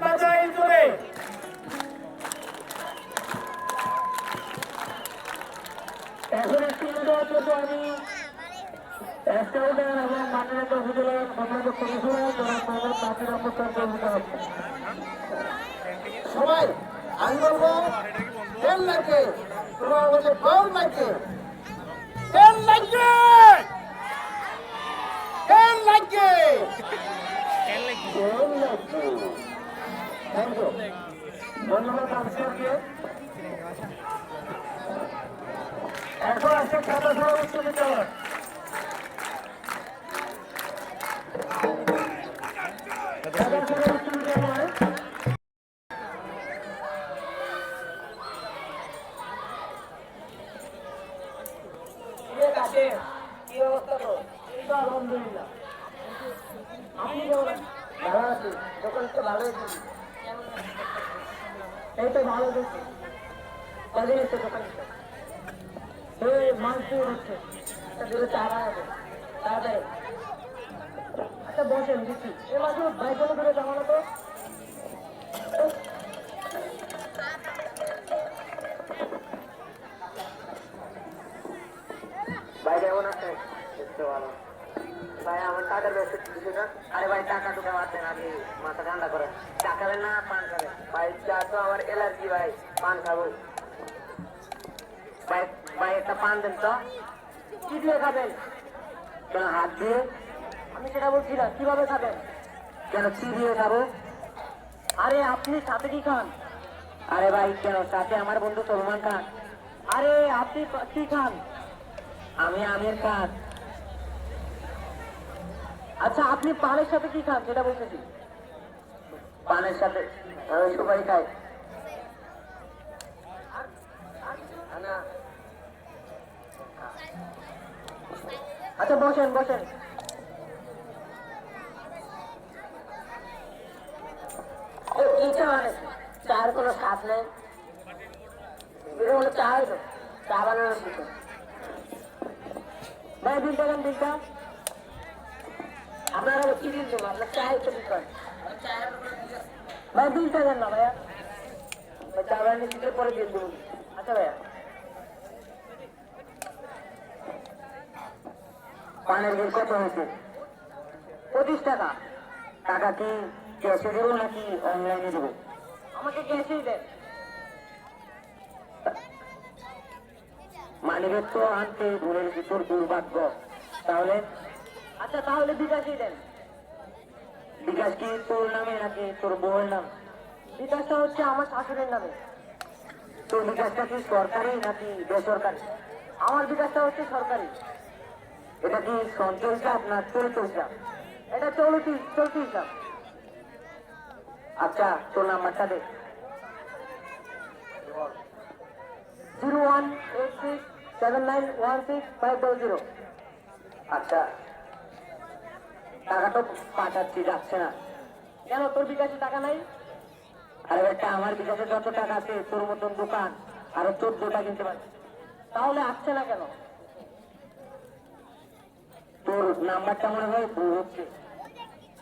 বাজাই জোরে এখন একটি দেওয়ার জন্য আমি স্কাউটার এবং মাননীয় উপজেলার সম্মানিত কমিশনার জনাব মোহাম্মদ নাসির আহমদ স্যারকে অনুরোধ জানাচ্ছি। সবাই আমি বলবো তেল লাগে, তোমরা বলছে বাউল লাগে, তেল লাগে, তেল লাগে, তেল লাগে। থ্যাংক ইউ, ধন্যবাদ আপনাকে। এখন আছে খেলাধুলা উচ্চ বিদ্যালয়। খেলাধুলা উচ্চ বিদ্যালয় কি অবস্থা তো? আলহামদুলিল্লাহ। আপনি ভালো আছি? দোকান তো ভালো আছে, এই তো ভালো দেখছি। কদিন এসছে দোকান? মাংস হচ্ছে চারা আছে তাড়াতাড়ি। আচ্ছা বসেন দিচ্ছি। এ মাঝে বাইকগুলো করে জামানো তো। ভাই কেমন আছে? ভালো ভাই, আমার টাকার ব্যবসা কিছু না। আরে ভাই টাকা টুকা বাদ দেন, আপনি মাথা ঠান্ডা করেন। চা খাবেন না পান খাবেন? ভাই চা তো আমার অ্যালার্জি, ভাই পান খাবো। ভাই ভাই একটা পান দেন তো। কি দিয়ে খাবেন? কেন হাত দিয়ে? আমি সেটা বলছি না, কিভাবে খাবেন? কেন কি দিয়ে খাবো? আরে আপনি সাথে কি খান? আরে ভাই কেন সাথে আমার বন্ধু সলমান খান। আরে আপনি কি খান? আমি আমের খান। আচ্ছা আপনি পানের সাথে কি খান সেটা বলতেছি। পানের সাথে সুপারি খাই। না। আচ্ছা বসেন বসেন। কি চা মানে? চার কোনো স্বাদ নেই। চা হইলো চা বানানোর কিছু ভাই বিলটা দেন বিলটা। আপনারা কি বিল দেবো? আপনার চায়ের তো বিল করেন ভাই, বিলটা দেন না ভাইয়া। চা বানিয়ে দিতে পরে বিল দেবো। আচ্ছা ভাইয়া পানের বিল কত হয়েছে? 25 টাকা। টাকা কি ক্যাশে দেবো নাকি অনলাইনে দেবো? আমাকে ক্যাশেই দেন। মানিব্যাগ তো আনতে ভুলে গেছি, তোর দুর্ভাগ্য। তাহলে আচ্ছা তাহলে বিকাশই দেন। বিকাশ কি তোর নামে নাকি তোর বউয়ের নাম? বিকাশটা হচ্ছে আমার শাশুড়ির নামে। তোর বিকাশটা কি সরকারি নাকি বেসরকারি? আমার বিকাশটা হচ্ছে সরকারি। এটা কি সঞ্চয় হিসাব না চলিত হিসাব? এটা চলতি হিসাব। আচ্ছা তোর নাম্বারটা দে। 0186791650। আচ্ছা টাকা তো পাঠাচ্ছি, যাচ্ছে না কেন? তোর বিকাশে টাকা নাই? আরে একটা আমার বিকাশে যত টাকা আছে তোর মতন দোকান আরো 14টা কিনতে পারছি, তাহলে আসছে না কেন? তোর নাম্বারটা মনে হয় ভুল হচ্ছে।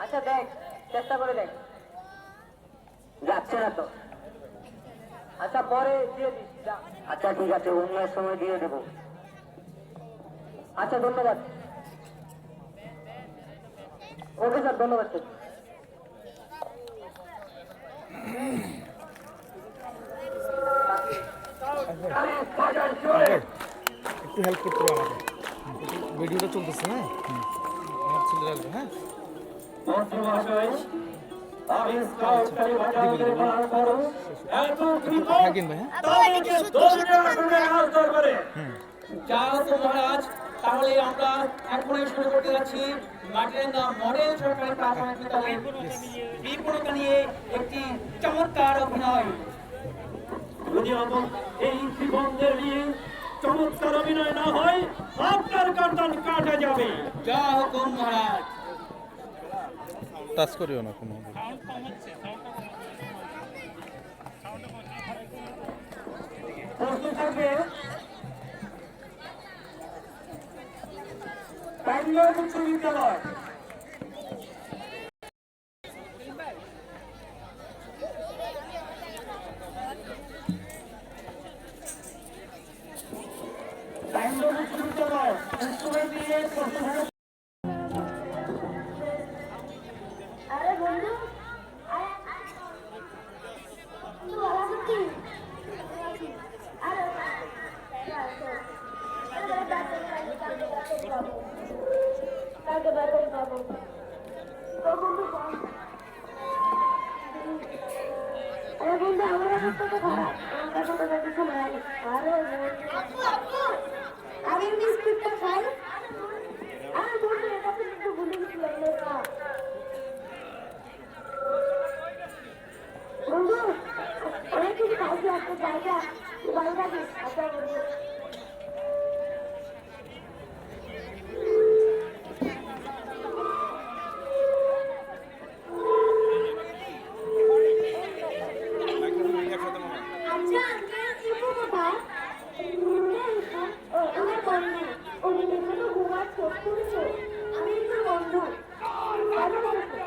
আচ্ছা দেখ, চেষ্টা করে দেখ, যাচ্ছে না তো। আচ্ছা পরে দিয়ে দিস। আচ্ছা ঠিক আছে, অন্য সময় দিয়ে দেবো। আচ্ছা ধন্যবাদ। ওকে স্যার, ধন্যবাদ স্যার। একটু হেল্প করতে হবে আমাকে, ভিডিওটা চলতেছে। হ্যাঁ আমার ছেলে আসবে। হ্যাঁ থাকেন ভাই। হ্যাঁ যাহোক মহারাজ, তাহলে আমরা এখনই শুরু করতে যাচ্ছি মাটিরাঙ্গা মডেল সরকারি প্রাথমিক বিদ্যালয়ের বিপণিকা নিয়ে একটি চমৎকার অভিনয়। যদি এই জীবনদের নিয়ে চমৎকার অভিনয় না হয় আপনার গর্দন কাটা যাবে। যা হুকুম মহারাজ। টাচ করিও না কোনো। প্রস্তুত থাকবে ব্যাঙ্গালোর উচ্চ বিদ্যালয়। ব্যাঙ্গালোর উচ্চ বিদ্যালয় ইনস্ট্রুমেন্ট নিয়ে প্রস্তুত থাকবে। আরে বন্ধু, তুই ভালো আছিস কি? আরে কালকে বাজারে যাবো। তো বন্ধু আরে বন্ধু, আমার অবস্থা তো খারাপ, আমার কাছে তো কিছু নাই। আরে আমি বিস্কুটটা খাই। আরে বন্ধু, এটা তো একটু ভুলে গেছিলাম না। বন্ধু অনেক কিছু খাইছি, একটা জায়গা ভালো লাগে। আচ্ছা বন্ধু, আচ্ছা ইপু কোথায়? আমার বন্ধু, ওই দেখে তো ঘুমার চোখ খুলেছে। আমি একটু বন্ধু ভালো বলছো।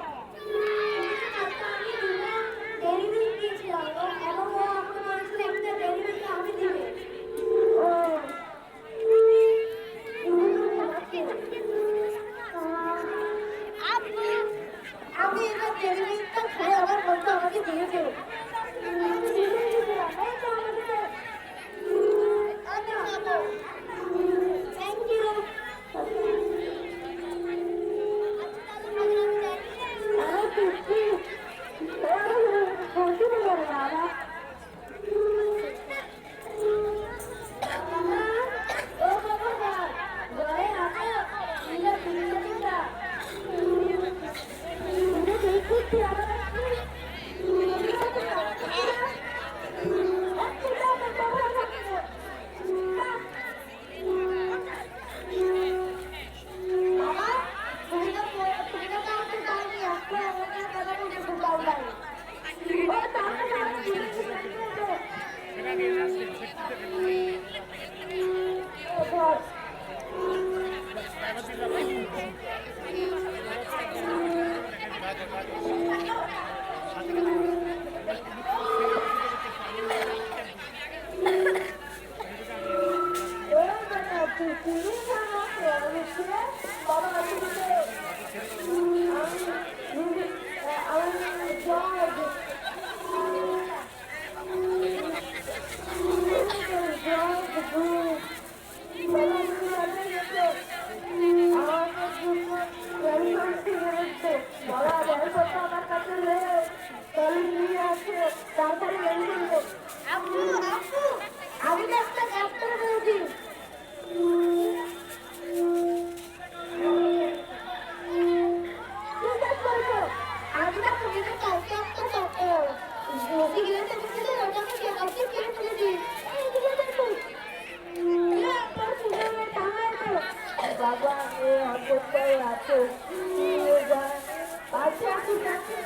আমি ডেলিভারি দিয়েছিলাম এবং ও আমাকে বলেছিল একটা ডেলিভারি আমি দিবে। ও আমি এবার ডেলিভারিটা খেয়ে আমার বন্ধু আমাকে দিয়েছে। Thank you. পুলিশ আমাকে হচ্ছে বাবা আসলে আমি জজ তারপরে আপু আপু আমি তো একটা ডাক্তার বলছি আমি না পুলিশে কালকে একটা রোগী গেলে তো বলছিল ওটাকে কালকে কে তুলেছি বাবা কোথায় আছে আচ্ছা ঠিক আছে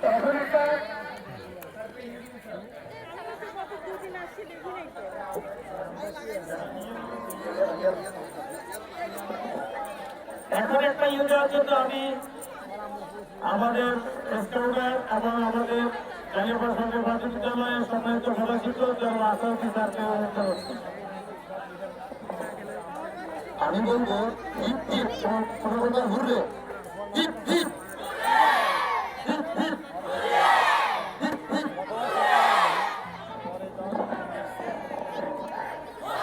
এখন একটা এখন একটা ইয়ে দেওয়ার জন্য আমি আমাদের স্টুডেন্ট এবং আমাদের জাতীয় প্রশাসনের প্রাথমিক বিদ্যালয়ের সম্মানিত সদস্য যেমন আসামি স্যারকে অনুরোধ করছি। আমি বলবো হিপ হিপ কোনো ঘুরবে হিপ হিপ হিপ হিপ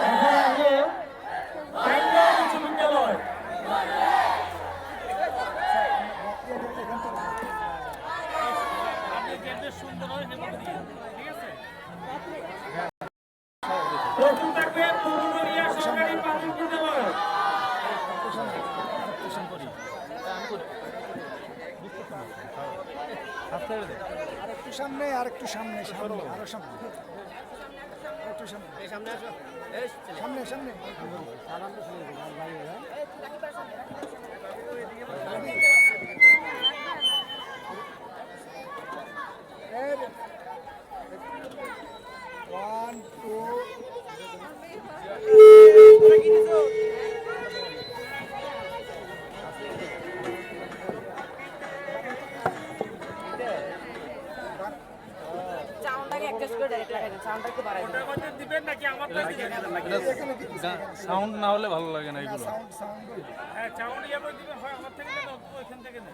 এখন আসবে আইনগড় উচ্চ বিদ্যালয়। প্রস্তুত থাকবে পূর্বগড়িয়া সরকারি প্রাথমিক বিদ্যালয়। আরেকটু সামনে আরেকটু সামনে সামনে আরো সামনে একটু সামনে সামনে সামনে ওয়ান টু সাউন্ডটাকে অ্যাডজাস্ট করে ডাইরেক্ট লাগাই দেন সাউন্ডটা একটু বাড়াই দেন দিবেন নাকি আমারটা সাউন্ড না হলে ভালো লাগে না এগুলো হ্যাঁ সাউন্ড ইয়ে করে দিবেন হয় আমার থেকে না ওইখান থেকে না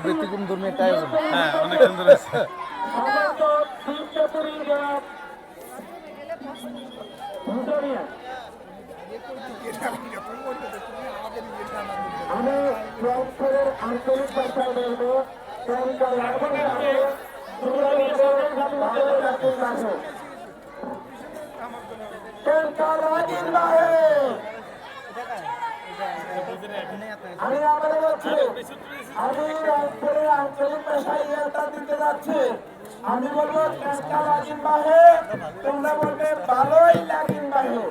ব্যতিক্রম ধর্মী একটা আয়োজন। হ্যাঁ অনেক সুন্দর আছে। সম্মানিত শিবচতুরী জনাব ভুটানিয়া, আমি রংপুরের আঞ্চলিক ভাষায় বলবো টঙ্কা লাগবে আমি আবার বলছি, আমি রংপুরের আঞ্চলিক ভাষায় ইয়েটা দিতে যাচ্ছি। আমি বলবো টঙ্কা লাগিন বাহে, তোমরা বলবে ভালোই লাগিন বাহে।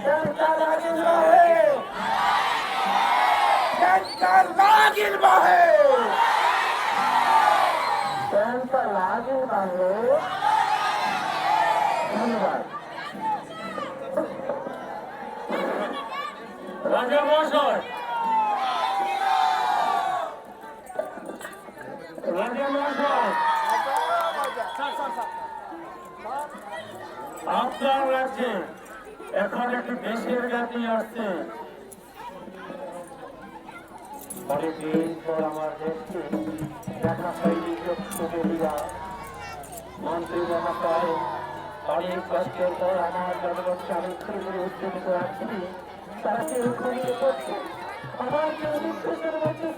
টঙ্কা লাগিন বাহে, টঙ্কা লাগিন বাহে, টঙ্কা লাগিন বাহে। ধন্যবাদ। রাজা মহাশয়, রাজা মহাশয়, আপনার রাজ্যে এখন একটি দেশের জাতি আসছে। অনেকদিন পর আমার দেশকে দেখা হয়নি চক্ষু বলিয়া। মন্ত্রী মহাশয়, অনেক কষ্টের পর আমার জনগণকে আমি খুবই উদ্যোগিত আছি। তারা কেউ ঘুমিয়ে পড়ছে, আমার কেউ নিঃশ্বাসের মধ্যে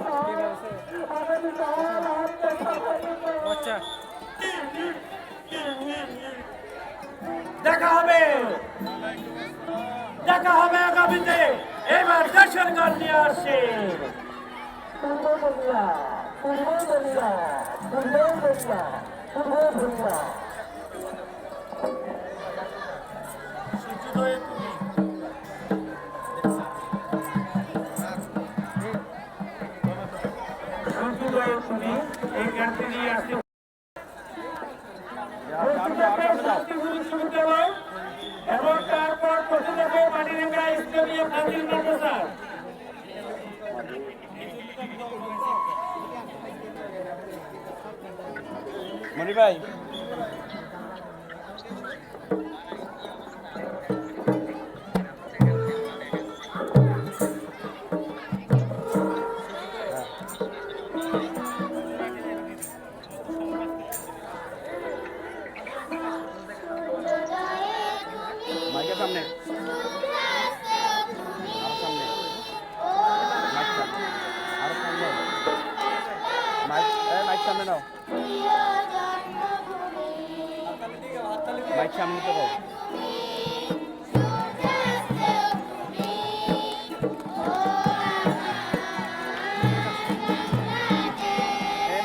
আগামীকাল আর দেখা হয়নি। দেখা হবে, দেখা হবে আগামীতে। এবার দেশের গান নিয়ে আসছে। পূর্ব বলিয়া, পূর্ব বলিয়া, পূর্ব বলিয়া, পূর্ব বলিয়া। তুমি এই গানটি নিয়ে আসছে বিশ্ববিদ্যালয় এবং তারপর প্রতিযোগে মানিরেঙ্গা স্টেডিয়াম ফাজিল মাদ্রাসা। মনি ভাই, মাইকের সামনে, আরো সামনে, আরো সামনে, মাইক সামনে নাও, মাইক সামনে তো দাও।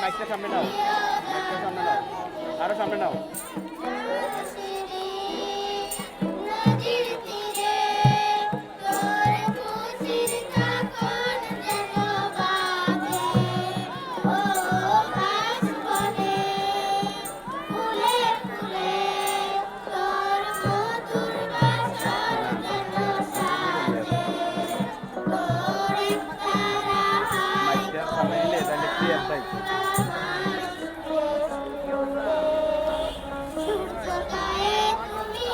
মাইকটা সামনে নাও, মাইকটা সামনে নাও, আরো সামনে নাও। মাইকটা সামনে নিলে তাহলে ক্লিয়ার থাকবে। সূর্যোদয়ে তুমি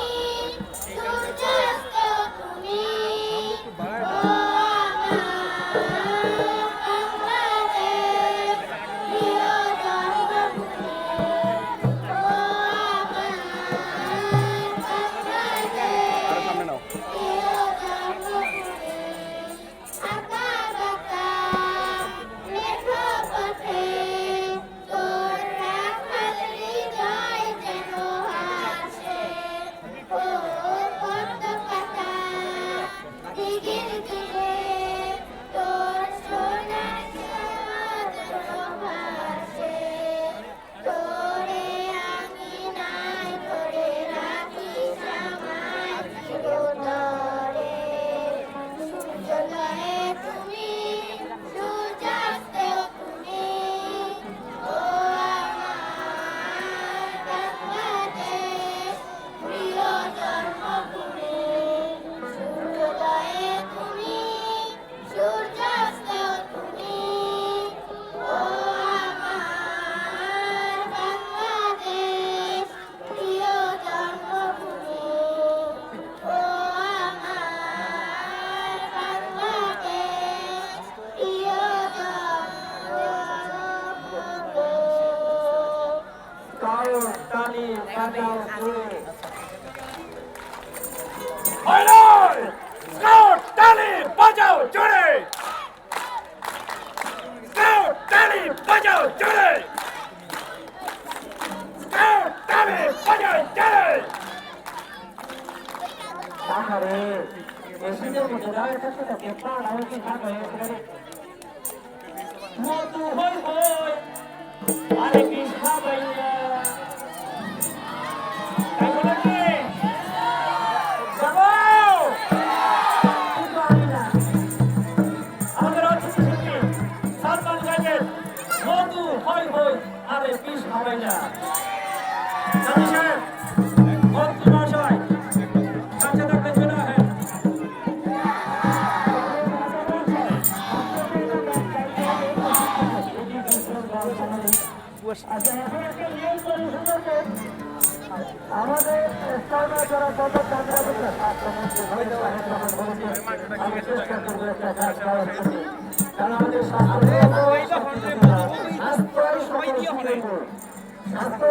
হয় নয় স্কাউট তালি বাজাও জোরে স্কাউট তালি বাজাও জোরে স্কাউট তালি বাজাও জোরে তাহারে এসিদের মধ্যে দাঁড়িয়ে থাকতে থাকে প্রাণ আমাকে থাকে মধু হই হই আরে কি খাবাইয়া এখন কি যাবো কিন্তু আমি না আমাদের অতিথি শিল্পী সালমান গাইবেন মধু হই হই আরে বিষ খাবাইয়া জানি সাহেব মন্ত্রী মহাশয় কাছে থাকবেন চলে আসেন আমাদের স্থানীয় যারা কত কাজরা করছে আমি চেষ্টা করবো একটা কাজ করার জন্য। কারণ আমাদের স্বাস্থ্য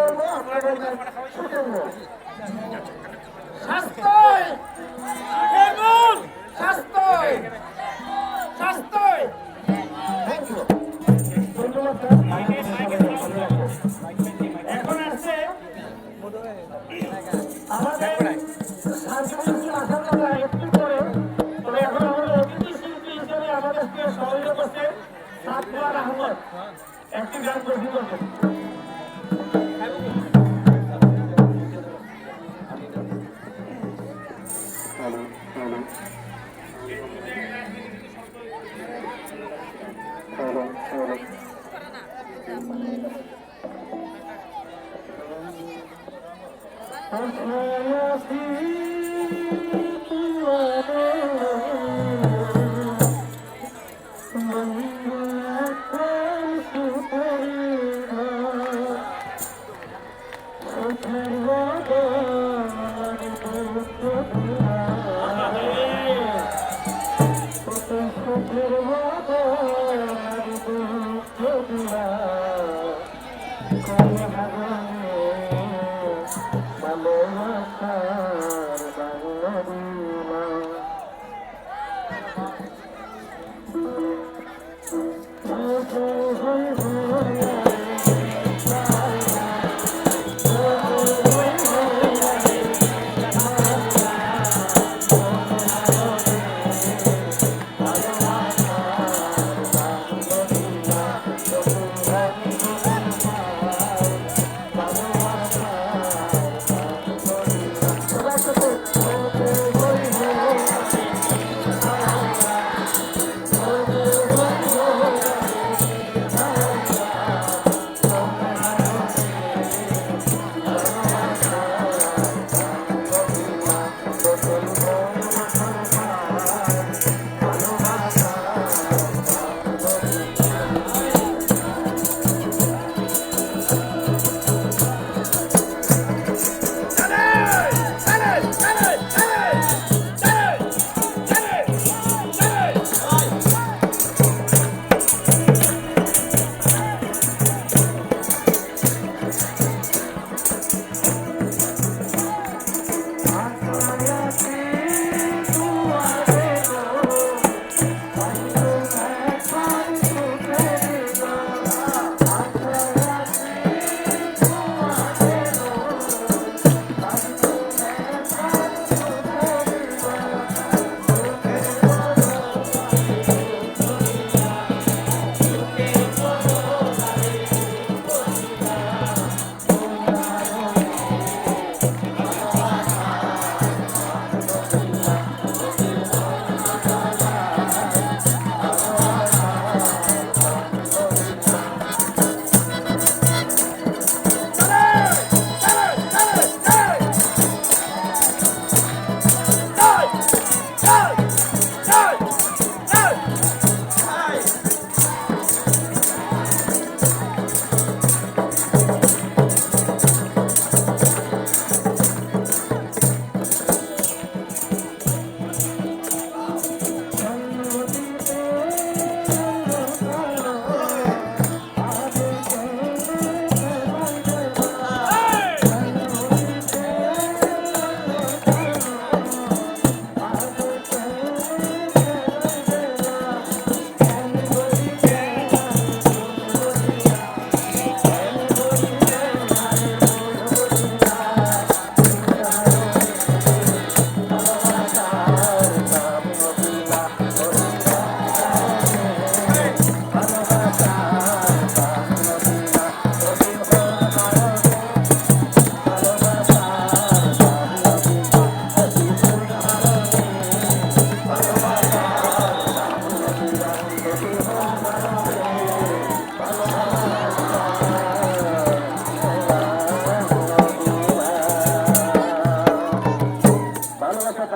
হলো আপনাদের সুযোগ্য স্বাস্থ্যই কেবল স্বাস্থ্যই স্বাস্থ্যই ধন্যবাদ এখন আসছে আমাদের সাংস্কৃতিক আসার কথা একটু করে তবে এখন আমাদের অতিথি শিল্পী হিসেবে আমাদেরকে সহযোগিতা করছে সাতওয়ার আহমদ একটি গান প্রস্তুত করছেন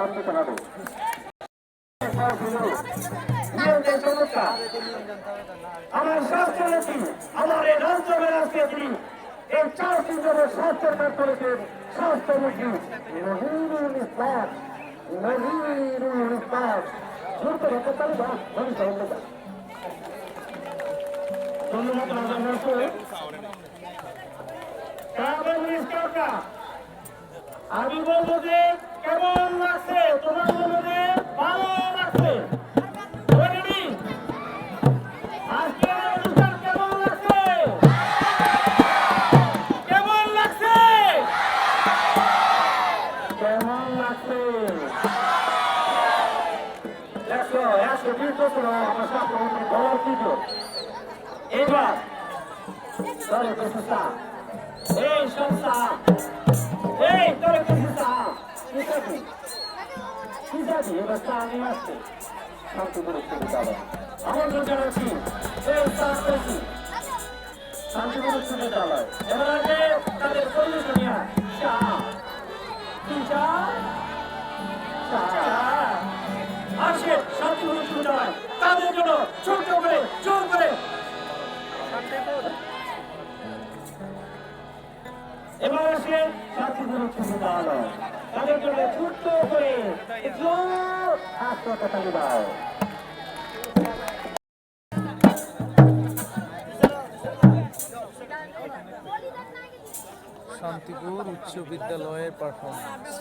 জবাব দিতে হবে। নিয়ন্ত্রণ সমস্যা আমার স্বাস্থ্যনীতি, আমার এই রাজ্যের রাজনীতি, এই 4 জনের স্বাস্থ্যের কাজ করেছেন স্বাস্থ্যমন্ত্রী নহিরুল ইসলাম। নহিরুল ইসলাম দ্রুত রক্ত চালু বা ধন্যবাদ। আমি বলবো যে কেমন লাগছে, তোমার বলবো যে ভালো লাগছে। আজকের অনুষ্ঠান কেমন লাগছে? কেমন লাগছে? কেমন লাগছে? 120 বছর আমার স্বাস্থ্যমন্ত্রী বলার কিছু এবার সংস্থা এই সংস্থা এই তোর সংস্থা ঠিক আছে এবার চা নিয়ে আসছে শান্তিপুর বিশ্ববিদ্যালয় আমন্ত্রণ জানাচ্ছি এই শান্তিপুর বিশ্ববিদ্যালয় এবার আগে তাদের পরিবেশনীয় চা চা চা আসে শান্তিপুর বিশ্ববিদ্যালয় তাদের জন্য ছোট্ট করে জোর করে এবার আসে শান্তিপুর বিশ্ববিদ্যালয় তাদের জন্য ছোট্ট করে জোর হাসপাতালে দাও। শান্তিপুর উচ্চ বিদ্যালয়ের পারফরমেন্স।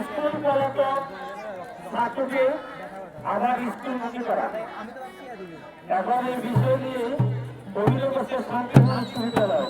স্কুল পলাতক ছাত্রকে আবার স্কুলমুখী করা, এখন এই বিষয় নিয়ে অভিযোগ করছে শান্তিপুর বিশ্ববিদ্যালয়।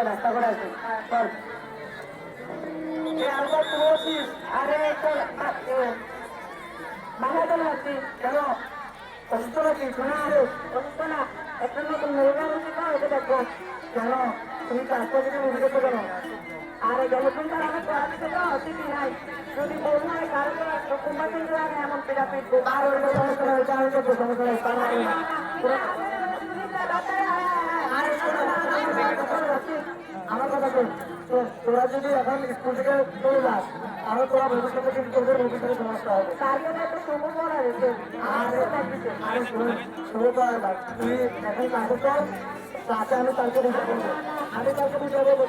রাস্তা করে আছে আরে বাংলাতে আসছি কেন অসুস্থ নাকি অসুস্থ না একটা নতুন দেখবো কেন তুমি কাজটা যদি মুভি দেখতে কেন আরে গেল কিন্তু আমাকে পড়া দিতে তো অসুবিধা নাই যদি বলবো হয় কারো কুম্ভা কিন্তু আগে এমন পেটা পিটবো আর ওই সমস্যা হয়েছে আমি তো সমস্যা আমার কথা বল তোরা যদি এখন স্কুল থেকে চলে যাস তাহলে তোরা ভবিষ্যতে কিন্তু তোদের ভবিষ্যতে সমস্যা হবে তার জন্য একটা শুভ করা রয়েছে আরে শুভ করা তুই এখন কাজে কর তাকে আমি কালকে দিতে বলবো আমি কালকে দিতে বলবো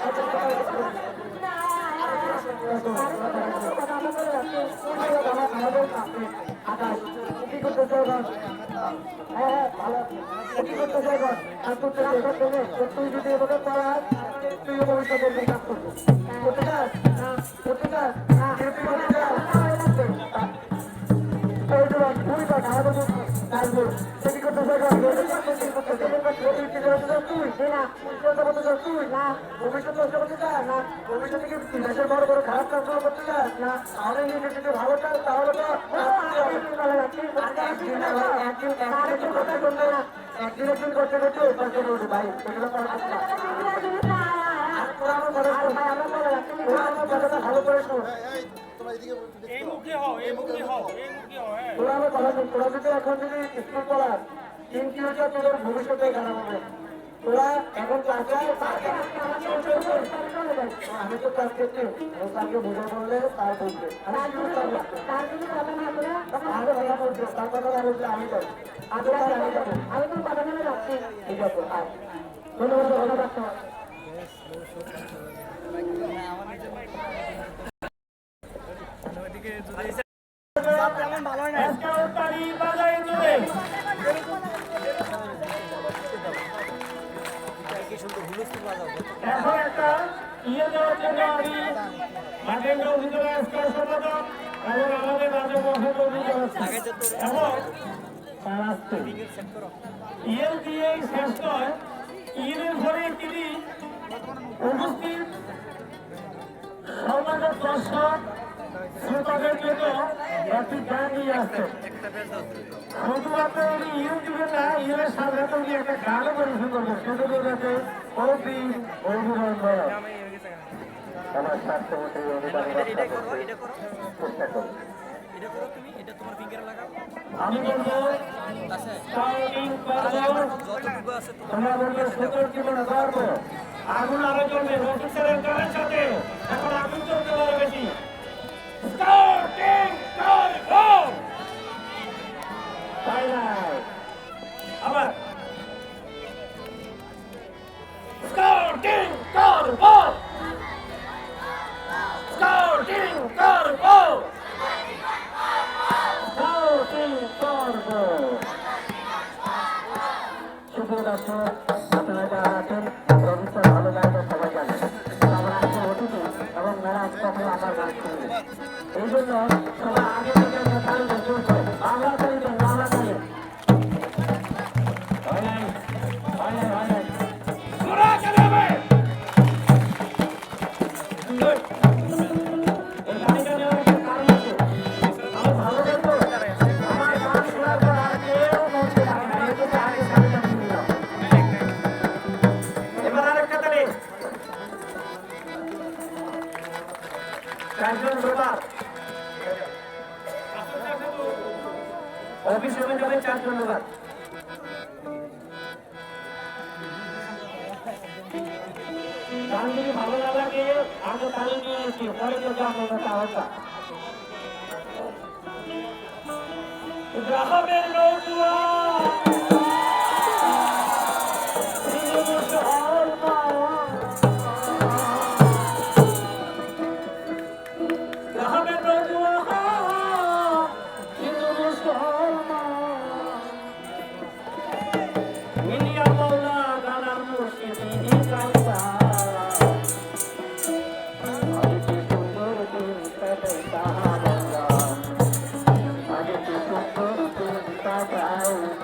আমাদের আকাশ কি করতে চাই হ্যাঁ ভালো কি করতে চাই আর তুই যদি এভাবে পড়াস তুই ভবিষ্যতে কাজ করবি করতে চাস করতে চাস ভবিষ্যতে বড় বড় খারাপ কাজ করতে চাস না তাহলে যদি ভালো চাস তাহলে তো একদিন করতে করতে উপার্জন করবে ভাই এগুলো ভালো করে শোন তোরা যদি এখন যদি স্কুল পড়ার তিন কিলোমিটার তোদের ভবিষ্যতে খারাপ হবে তোরা এখন ক্লাসে আমি তো ক্লাস করছি তাকে বুঝে বললে তার বলবে তার কথা বলছে আমি যাবো আমি তো কথা বলে যাচ্ছি ঠিক আছে ধন্যবাদ কথা স্কাউট তালি বাজায় তুলে এখন একটা দেওয়ার জন্য আমি মাঠেন্দ্র উপজেলা স্কাউট সম্পাদক এবং আমাদের রাজ্য মহেন্দ্র এবং তার আসতে দিয়ে শেষ নয় ঈদের পরে তিনি উপস্থিত সমাজের দর্শক শ্রোতাদের জন্য একটি গান নিয়ে আসছেন। শুধুমাত্র উনি ইউজ দিবেন না, ইউরের সাথে উনি একটা গানও পরিবেশন করবেন। সেজন্য যাতে অভিনন্দন আমার স্বাস্থ্যমন্ত্রী চেষ্টা করুন। আমি বলবো তোমরা বলবে সুন্দর জীবন গর্ব আগুন আরো চলবে অফিসারের গানের সাথে এখন আগুন চলতে পারে বেশি তাই নাই আবার স্কাউটিং করব স্কাউটিং করব স্কাউটিং করব সুপ্রিয় দর্শক আপনারা যারা আছেন রবিস্টার ভালো গায়ক সবাই জানেন আমরা আজকে অতিথি এবং মেলা কখনো আমার গান শুনবে এই জন্য সবাই আগে থেকে তালি জোর করে বাংলা তালি দেন বাংলা তালি হয় নাই হয় নাই হয় নাই ঘোরা চলে যাবে এই গাড়িটা নেওয়ার একটা কারণ আছে আমি ভালো বলবো আমার গান শোনার পর আর কেউ মনকে লাগে না এই জন্য আগে গাড়িটা শুনে নাও এবার আরেকটা তালি চারজন ব্যাপার অফিস রুমে যাবে চারজন ব্যাপার গান যদি ভালো না লাগে আগে তালি নিয়ে এসি পরে তো যাবো না তাহলে গ্রামের নৌকুয়া গ্রামের নৌকুয়া হিন্দু মুসলমান মিলিয়া মৌলা গানার মুর্শিদি কাইতা আগে কি সুন্দর দিন কাটাইতা বাংলা আগে কি সুন্দর দিন কাটাইতা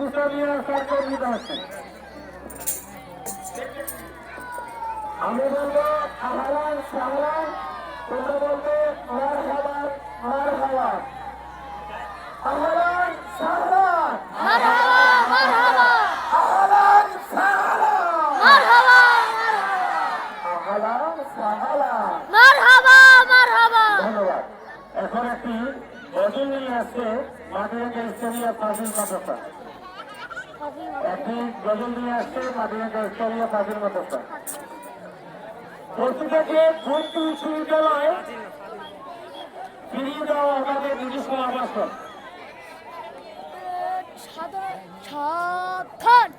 কুতুবিয়া সরকার বিভাগে আমি বলবো আহলান সাহলান, তোমরা বলবে মারহাবা মারহাবা। আহলান সাহলান আহলান সাহলান আহলান সাহলান। ধন্যবাদ। এখন একটি গজল নিয়ে আসছে মাদিরাকা ইসলামিয়া ফাজিল মাদ্রাসা। একটি গজল নিয়ে আসছে মাদিরাকা ইসলামিয়া ফাজিল মাদ্রাসা। প্রস্তুতকে ভর্তি বিশ্ববিদ্যালয় ফিরিয়ে দেওয়া আমাদের নিজস্ব আবাসন। সাবধান।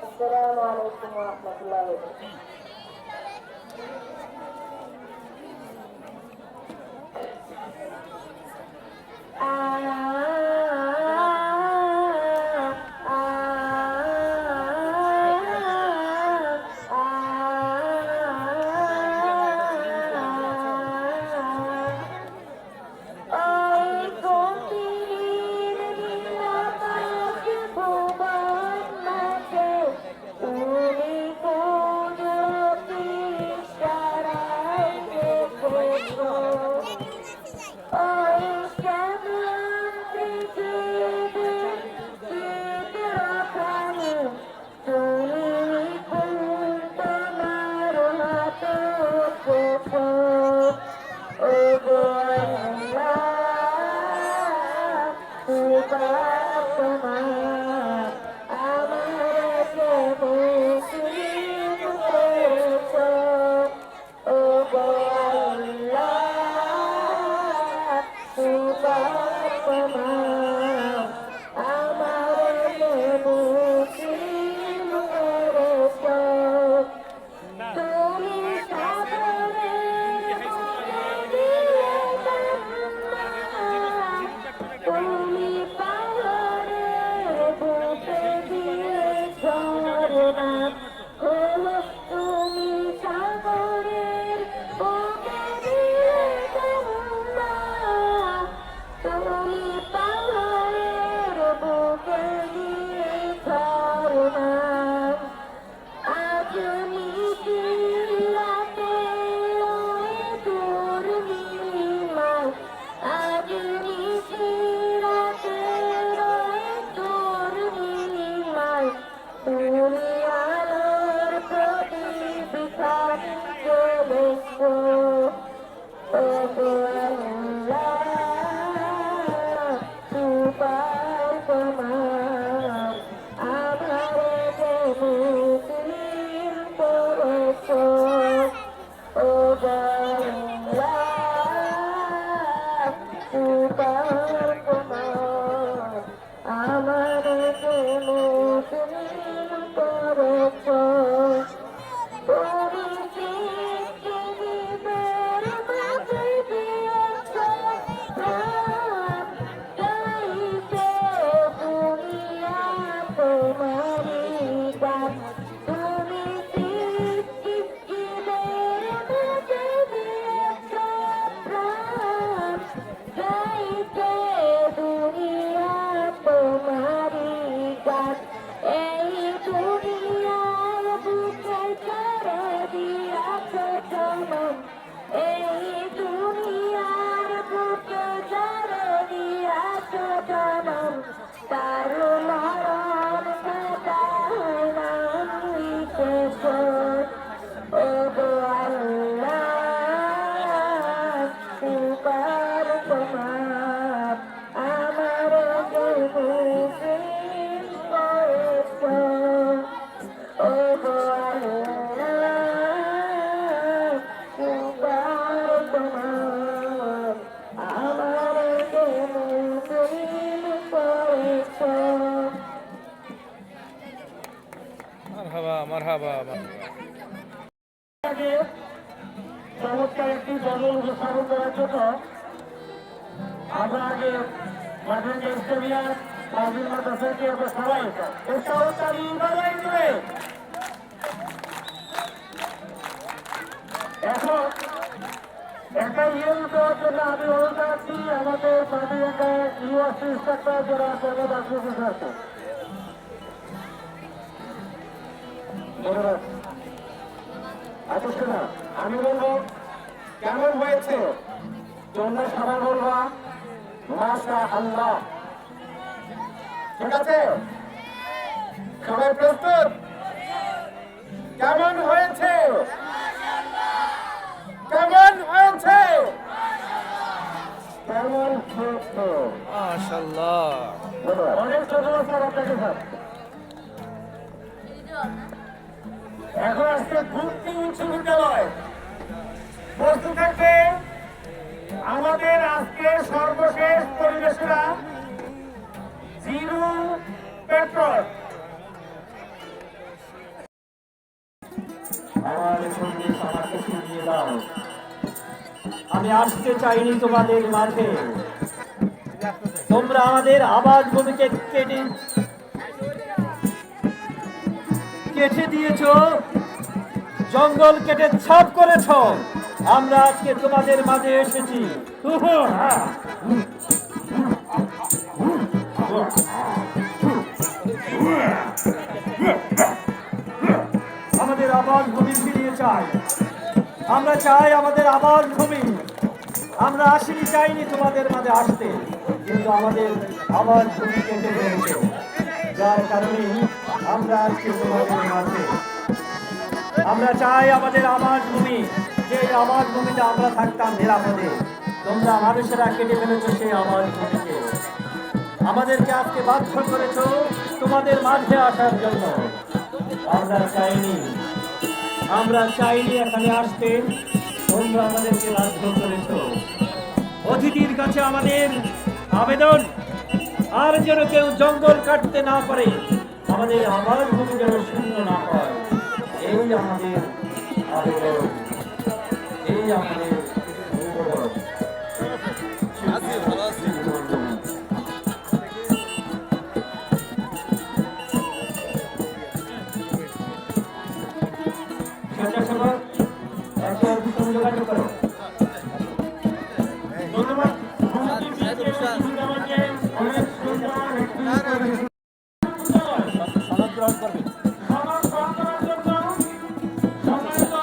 আসসালামু আলাইকুম ওয়া রাহমাতুল্লাহি ওয়া বারাকাতুহু। চমৎকার একটি গজল উপস্থাপন করার জন্য আমরা আগে মাঠে স্টেডিয়াম তাজিল মাদ্রাসাকে আমরা সবাই উৎসাহ তালি বাজাই দিবে। এখন একটা ইয়ে দেওয়ার জন্য আমি অনুরোধ জানাচ্ছি আমাদের পার্টি এলাকায় ইউএসসি ইন্সপেক্টর যারা সর্বদ আগ্রসর আছে। ধন্যবাদ। আচ্ছা শোনা, আমি বলবো কেমন হয়েছে, তোমরা সবাই বলবা মাশা আল্লাহ। ঠিক আছে, সবাই প্রস্তুত? কেমন হয়েছে? কেমন হয়েছে? কেমন হয়েছে? মাশাআল্লাহ। ধন্যবাদ। অনেক ধন্যবাদ স্যার আপনাকে স্যার। এখন আসছে গুপ্তি উচ্চ বিদ্যালয়। প্রস্তুত থাকবে আমাদের আজকে সর্বশেষ পরিবেশনা জিরো পেট্রোল। আমি আসতে চাইনি তোমাদের মাঝে, তোমরা আমাদের আবাস ভূমিকে কেটে দিয়েছো, জঙ্গল কেটে ছাপ করেছ। আমরা আজকে তোমাদের মাঝে এসেছি। আমাদের আবাস ভূমি ফিরিয়ে চাই। আমরা চাই আমাদের আবাস ভূমি। আমরা আসিনি, চাইনি তোমাদের মাঝে আসতে, কিন্তু আমাদের আবাস ভূমি কেটে দিয়েছে, যার কারণে আমরা আজকে তোমাদের মাঝে। আমরা চাই আমাদের আবাস ভূমি, যে আবাস ভূমিতে আমরা থাকতাম নিরাপদে। তোমরা মানুষেরা কেটে ফেলেছো সেই আবাস ভূমিকে। আমাদেরকে আজকে বাধ্য করেছো তোমাদের মাঝে আসার জন্য। আমরা চাইনি এখানে আসতে, তোমরা আমাদেরকে বাধ্য করেছো। অতিথির কাছে আমাদের আবেদন, আর যেন কেউ জঙ্গল কাটতে না পারে, আমাদের আবাস ভূমি যেন শূন্য না হয়, এই আমাদের আবেদন, এই আমাদের অনুরোধ। স্বেচ্ছাসেবক, একে অপরের সঙ্গে যোগাযোগ করো। ধন্যবাদ। অনেক সুন্দর একটি সনদ গ্রহণ করবে। সমাজ গ্রহণ করার জন্য সম্মানিত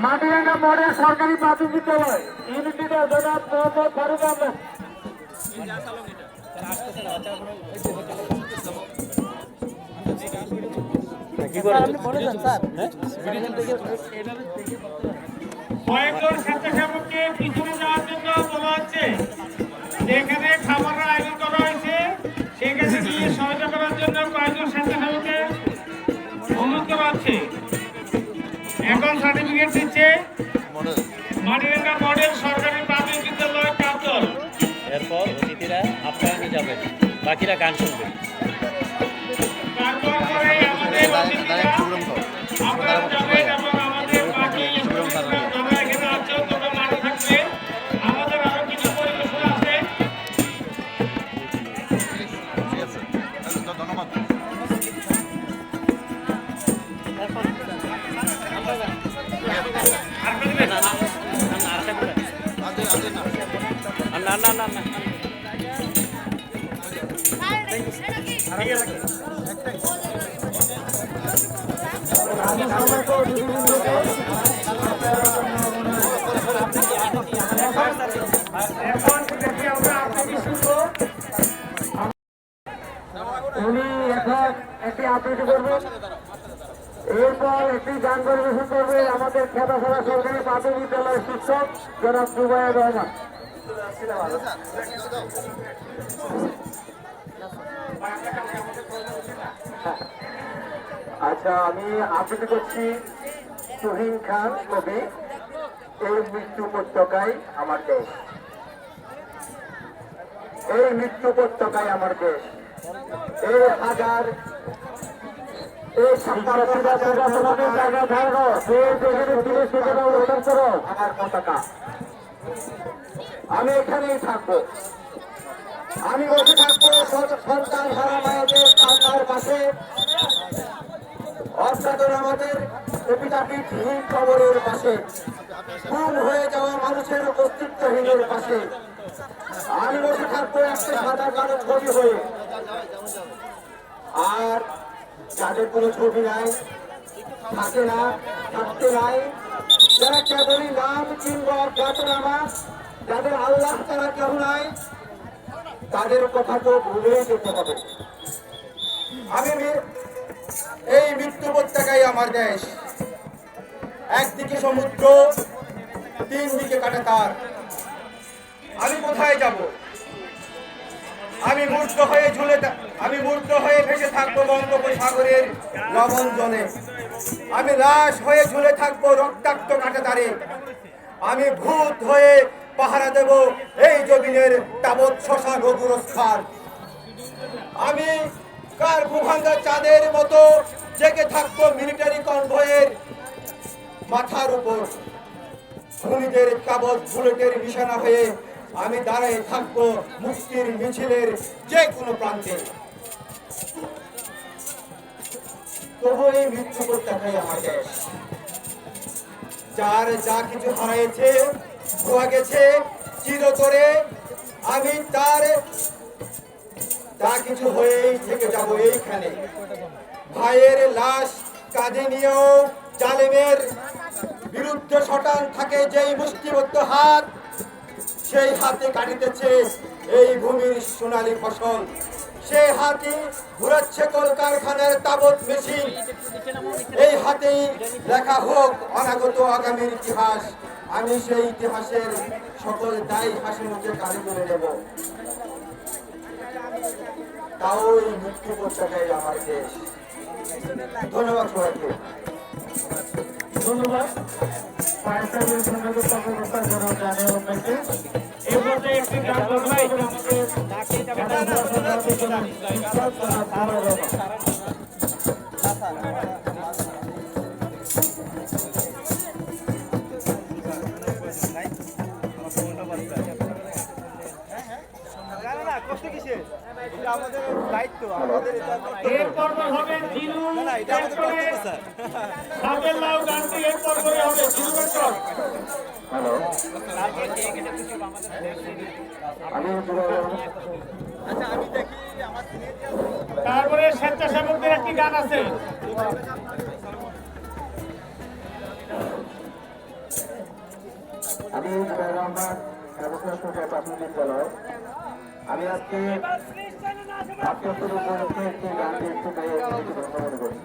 মাটিরাঙ্গা মডেল সরকারি প্রাথমিক বিদ্যালয় ইউনিটিটা জনাব মোহাম্মদ ফারুক আহমেদ। কয়েকজন স্বেচ্ছাসেবককে পিছনে যাওয়ার জন্য বলা হচ্ছে। যেখানে খাবারের আয়োজন করা হয়েছে সেখানে গিয়ে সহায়তা করার জন্য কয়েকজন স্বেচ্ছাসেবককে অনুরোধ করা হচ্ছে। এখন সার্টিফিকেট দিচ্ছে মাটিরাঙ্গা মডেল সরকারি প্রাথমিক বিদ্যালয় কাপতল। এরপর অতিথিরা আপ্যায়নে যাবেন, বাকিরা গান শুনবেন। তারপর পরে আমাদের অতিথিরা আপনারা যাবেন এবং আমাদের বাকি যারা এখানে আছেন তোমরা মাঠে থাকবে। আমাদের আরো কিছু পরিবেশনা আছে। ধন্যবাদ। এখন দেখি আমরা আপনাকে শুনবো। উনি এখন একটি আবৃত্তি করবেন, এরপর একটি গান পরিবেশন করবে আমাদের খেতাছড়া সরকারি প্রাথমিক বিদ্যালয়ের শিক্ষক জনাব জুবায়ের রহমান। আচ্ছা, আমি আবৃত্তি করছি তুহিন খান কবি, এই মৃত্যু উপত্যকায় আমার দেশ, এই মৃত্যু উপত্যকায় আমার দেশ, এই হাজার আমার পতাকা, আমি এখানেই থাকবো, আমি বসে থাকবো সন্তান হারা মায়েদের কান্নার পাশে, অর্থাৎ আমাদের এপিটাপিটহীন কবরের পাশে, খুন হয়ে যাওয়া মানুষের অস্তিত্বহীনের পাশে আমি বসে থাকবো একটা সাদা কালো ছবি হয়ে। আর যাদের কোনো ছবি নাই, থাকে না, থাকতে নাই, যারা কেবলই নাম কিংবা জ্ঞাতনামা, যাদের আল্লাহ তারা কেউ নাই, তাদের কথা তো ভুলেই যেতে হবে। আমি এই মৃত্যু উপত্যকায় আমার দেশ, একদিকে সমুদ্র, তিন দিকে কাঁটাতার। আমি কোথায় যাব? আমি মূর্ত হয়ে ভেসে থাকবো বঙ্গোপসাগরের লবণ জলে, আমি লাশ হয়ে ঝুলে থাকবো রক্তাক্ত কাঁটাতারে, আমি ভূত হয়ে পাহারা দেব এই জমিনের তাবৎ শ্মশান ও গুরস্থান। আমি কার ভূভাঙ্গা চাঁদের মতো জেগে থাকবো মিলিটারি কনভয়ের মাথার উপর, খুনিদের তাবৎ বুলেটের নিশানা হয়ে আমি দাঁড়িয়ে থাকবো মুক্তির মিছিলের যে কোনো প্রান্তে। তবু এই মৃত্যু উপত্যকায় আমার দেশ, যার যা কিছু হারিয়েছে, খোয়া গেছে চিরতরে, আমি তার যা কিছু হয়েই থেকে যাব এইখানে। ভাইয়ের লাশ কাঁধে নিয়েও জালেমের বিরুদ্ধে শটান থাকে যেই মুষ্টিবদ্ধ হাত, সেই হাতে কাটিতেছে এই ভূমির সোনালী ফসল, সেই হাতে ঘুরাচ্ছে কলকারখানার তাবৎ মেশিন, এই হাতেই লেখা হোক অনাগত আগামীর ইতিহাস। আমি সেই ইতিহাসের সকল দায়ী হাসি মুখে কাঁধে তুলে নেব। তাও এই মৃত্যু উপত্যকায় আমার দেশ। ধন্যবাদ সবাইকে। ধন্যবাদ। ফায়ার সার্ভিস এই পর্যায়ে একটি গান বাজনা এবং এরপর হবে জিলু, সাপের লাউ গানটি এরপর করে হবে জিলুর চর। তারপরে স্বেচ্ছাসেবকদের একটি গান আছে। আমি রহমান প্রাথমিক বিদ্যালয়, আমি আজকে ছাত্র শুরু করেছি একটি গানটি একটু মনে করি।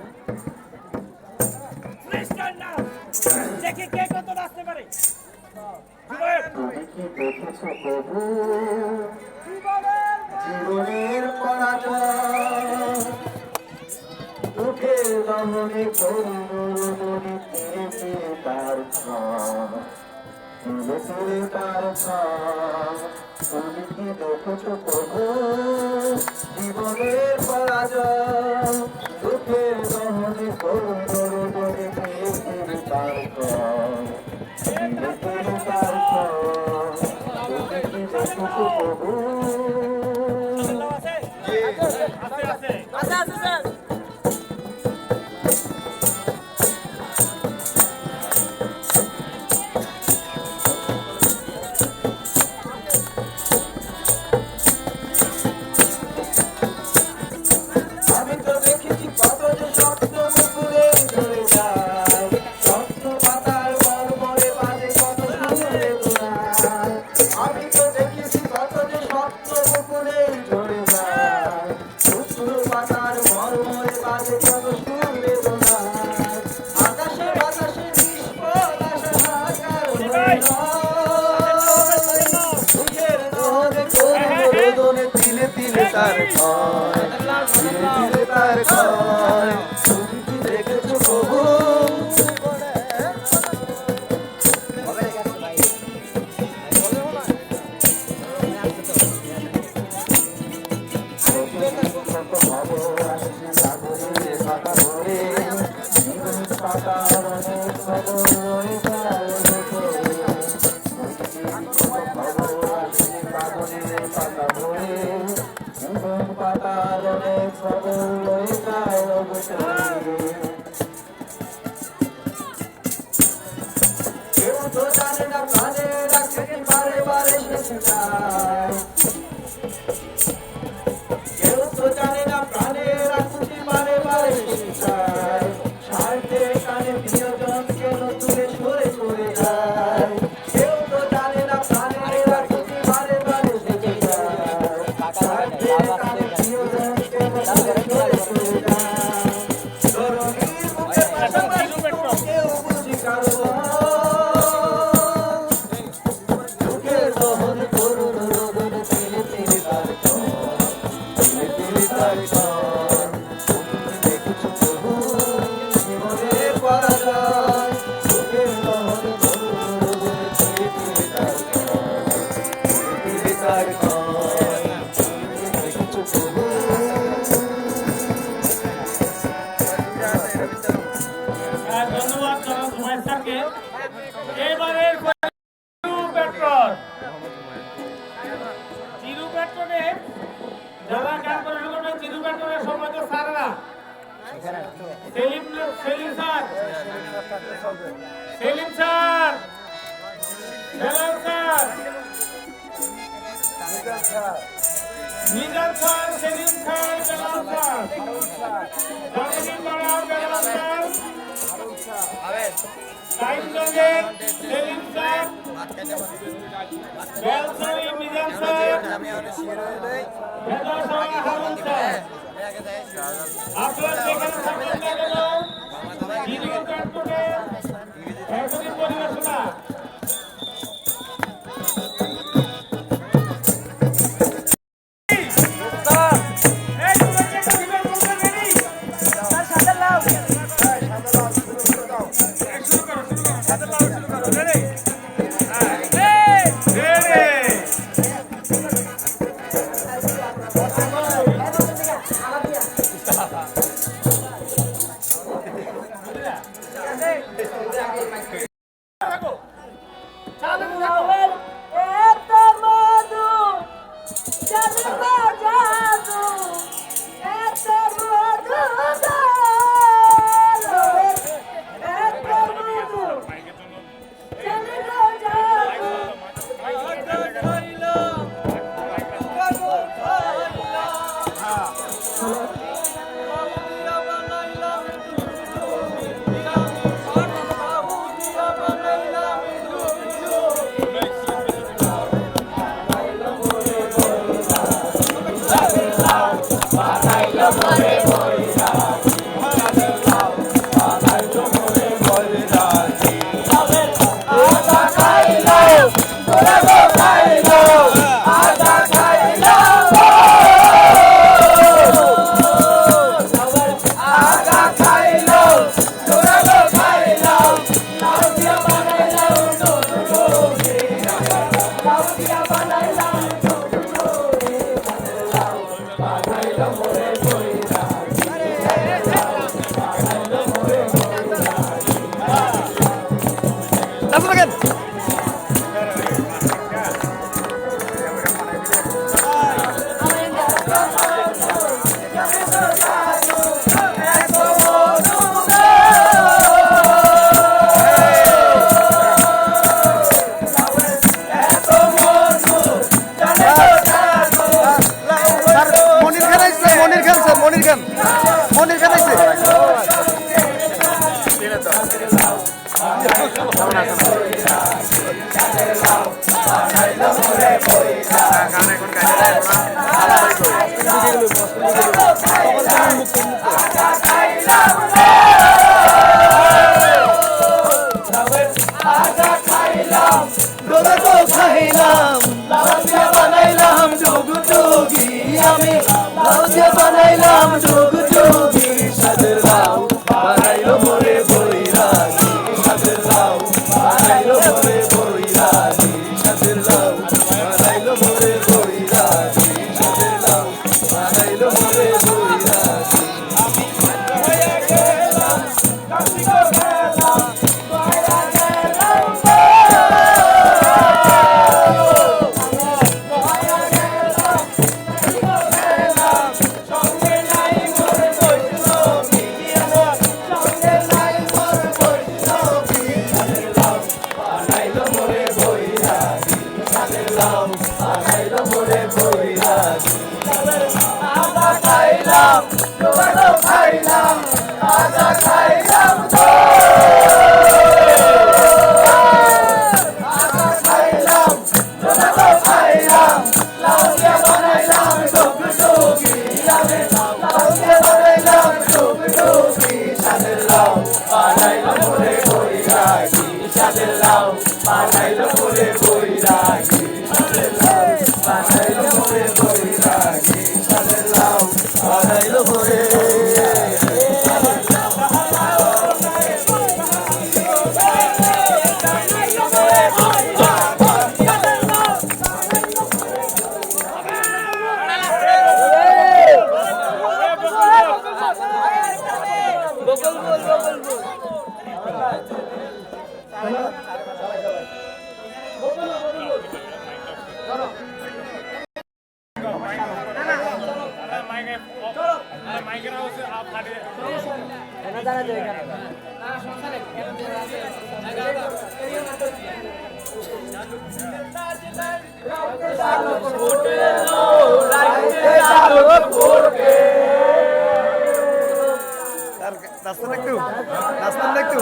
তুমি কি দেখেছো প্রভু জীবনের পরাজয়, দুঃখের দমনে করুণী ধীরে ধীরে তার ধীরে ধীরে তার তুমি কি দেখেছো প্রভু জীবনের পরাজয়, দুঃখের দমনে করুণী ধীরে ধীরে তার ধীরে ধীরে তার তুমি কি দেখেছো প্রভু। আমি তো দেখেছি কত যে স্বপ্ন মুকুলে ঝরে যায়, স্বপ্ন পাতার মর্মরে বাজে কত সুরে দোলায়। আমি তো দেখেছি কত যে স্বপ্ন মুকুলে ঝরে যায়, স্বপ্ন পাতার মর্মরে বাজে কত সুরে দোলায়। আকাশে বাতাসে বিস্ফোরণ আশা হাজার হয়ে বুঝের নহরে করুণ রোদনে তিলে তিলে তার ক্ষয়, ধীরে ধীরে তার ক্ষয়। তুমি কি দেখেছো প্রভু যেতে চায় কেউ তো জানে না প্রাণের আকুতি বারে বারে যেতে চায় স্বার্থের কানে প্রিয়জন কেন দূরে সরে সরে যায় কেউ তো জানে না প্রাণের আকুতি বারে বারে যেতে চায় স্বার্থের কানে প্রিয়জন কেন দূরে সরে সরে যায় তরুণীর বুকে পাশাপাশি কেউ বুঝি কারো বুকের দহন করুন রোদন তেলে তেলে তার তেলে তেলে তার দেখছো প্রভু জীবনের পরাজয় বুকের দহন করুন রোদন তেলে তেলে তার তেলে তার দেখছো প্রভু ধন্যবাদ জনাব হুমায়ুন স্যারকে। এবারের জিরো পেট্রোল যারা গান পরিবেশন করবেন জিরো পেট্রোলের সময় তো স্যাররা Selim sir Belal sir Mizan sir Selim sir Belal sir Jamini Para Belal sir টাইমগঞ্জের সেলিম স্যার বেলসরি মিজান স্যার বেদাসরা হারুন স্যার আপনারা যেখানে থাকেন না কেন জিরো পেট্রোলের এখনই পরিবেশনা মনির খান আইছে কেমন আছেন? নাস্তান একটু নাস্তান একটু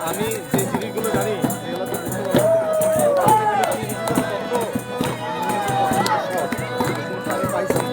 আমি যে জিনিসগুলো জানি সেগুলো তো পাইছি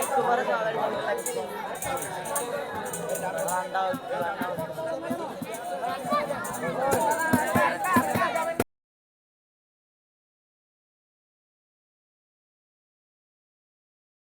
একটু পরে তো আবার